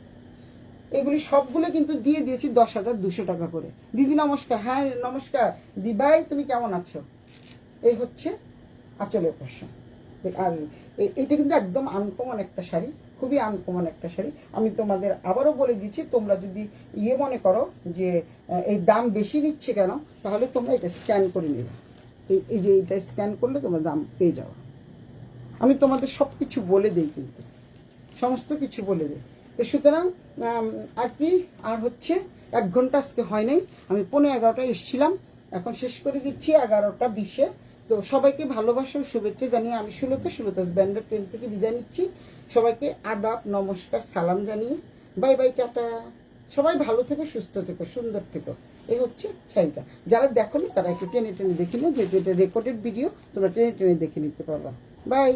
এগুলি সবগুলো কিন্তু দিয়ে দিয়েছি 10,200 টাকা করে। দিদি নমস্কার। হ্যাঁ নমস্কার দি ভাই, তুমি কেমন আছো? এই হচ্ছে আঁচলের পোর্শন। আর এইটা কিন্তু একদম আনকমন একটা শাড়ি, খুবই আনকমন একটা শাড়ি। আমি তোমাদের আবারও বলে দিচ্ছি, তোমরা যদি মনে করো যে এই দাম বেশি নিচ্ছে কেন, তাহলে তোমরা এটা স্ক্যান করে নেবে। এই যে এটা স্ক্যান করলে তোমরা দাম পেয়ে যাও। আমি তোমাদের সব কিছু বলে দিই, কিন্তু সমস্ত কিছু বলে দিই। তো সুতরাং আর কি, আর হচ্ছে 1 ঘন্টা আজকে হয় নাই, আমি 11:15 এসেছিলাম, এখন শেষ করে দিচ্ছি 11:20। তো সবাইকে ভালোবাসা ও শুভেচ্ছা জানিয়ে আমি সুলতাস ব্যান্ডের ট্রেন থেকে বিদায় নিচ্ছি। সবাইকে আদাব, নমস্কার, সালাম জানিয়ে বাই বাই, টাটা। সবাই ভালো থেকো, সুস্থ থেকো, সুন্দর থেকো। এই হচ্ছে শাড়িটা। যারা দেখোনি তারা একটু টেনে টেনে দেখে নিও, যেহেতু এটা রেকর্ডেড ভিডিও, তোমরা টেনে টেনে দেখে নিতে পারবা। বাই।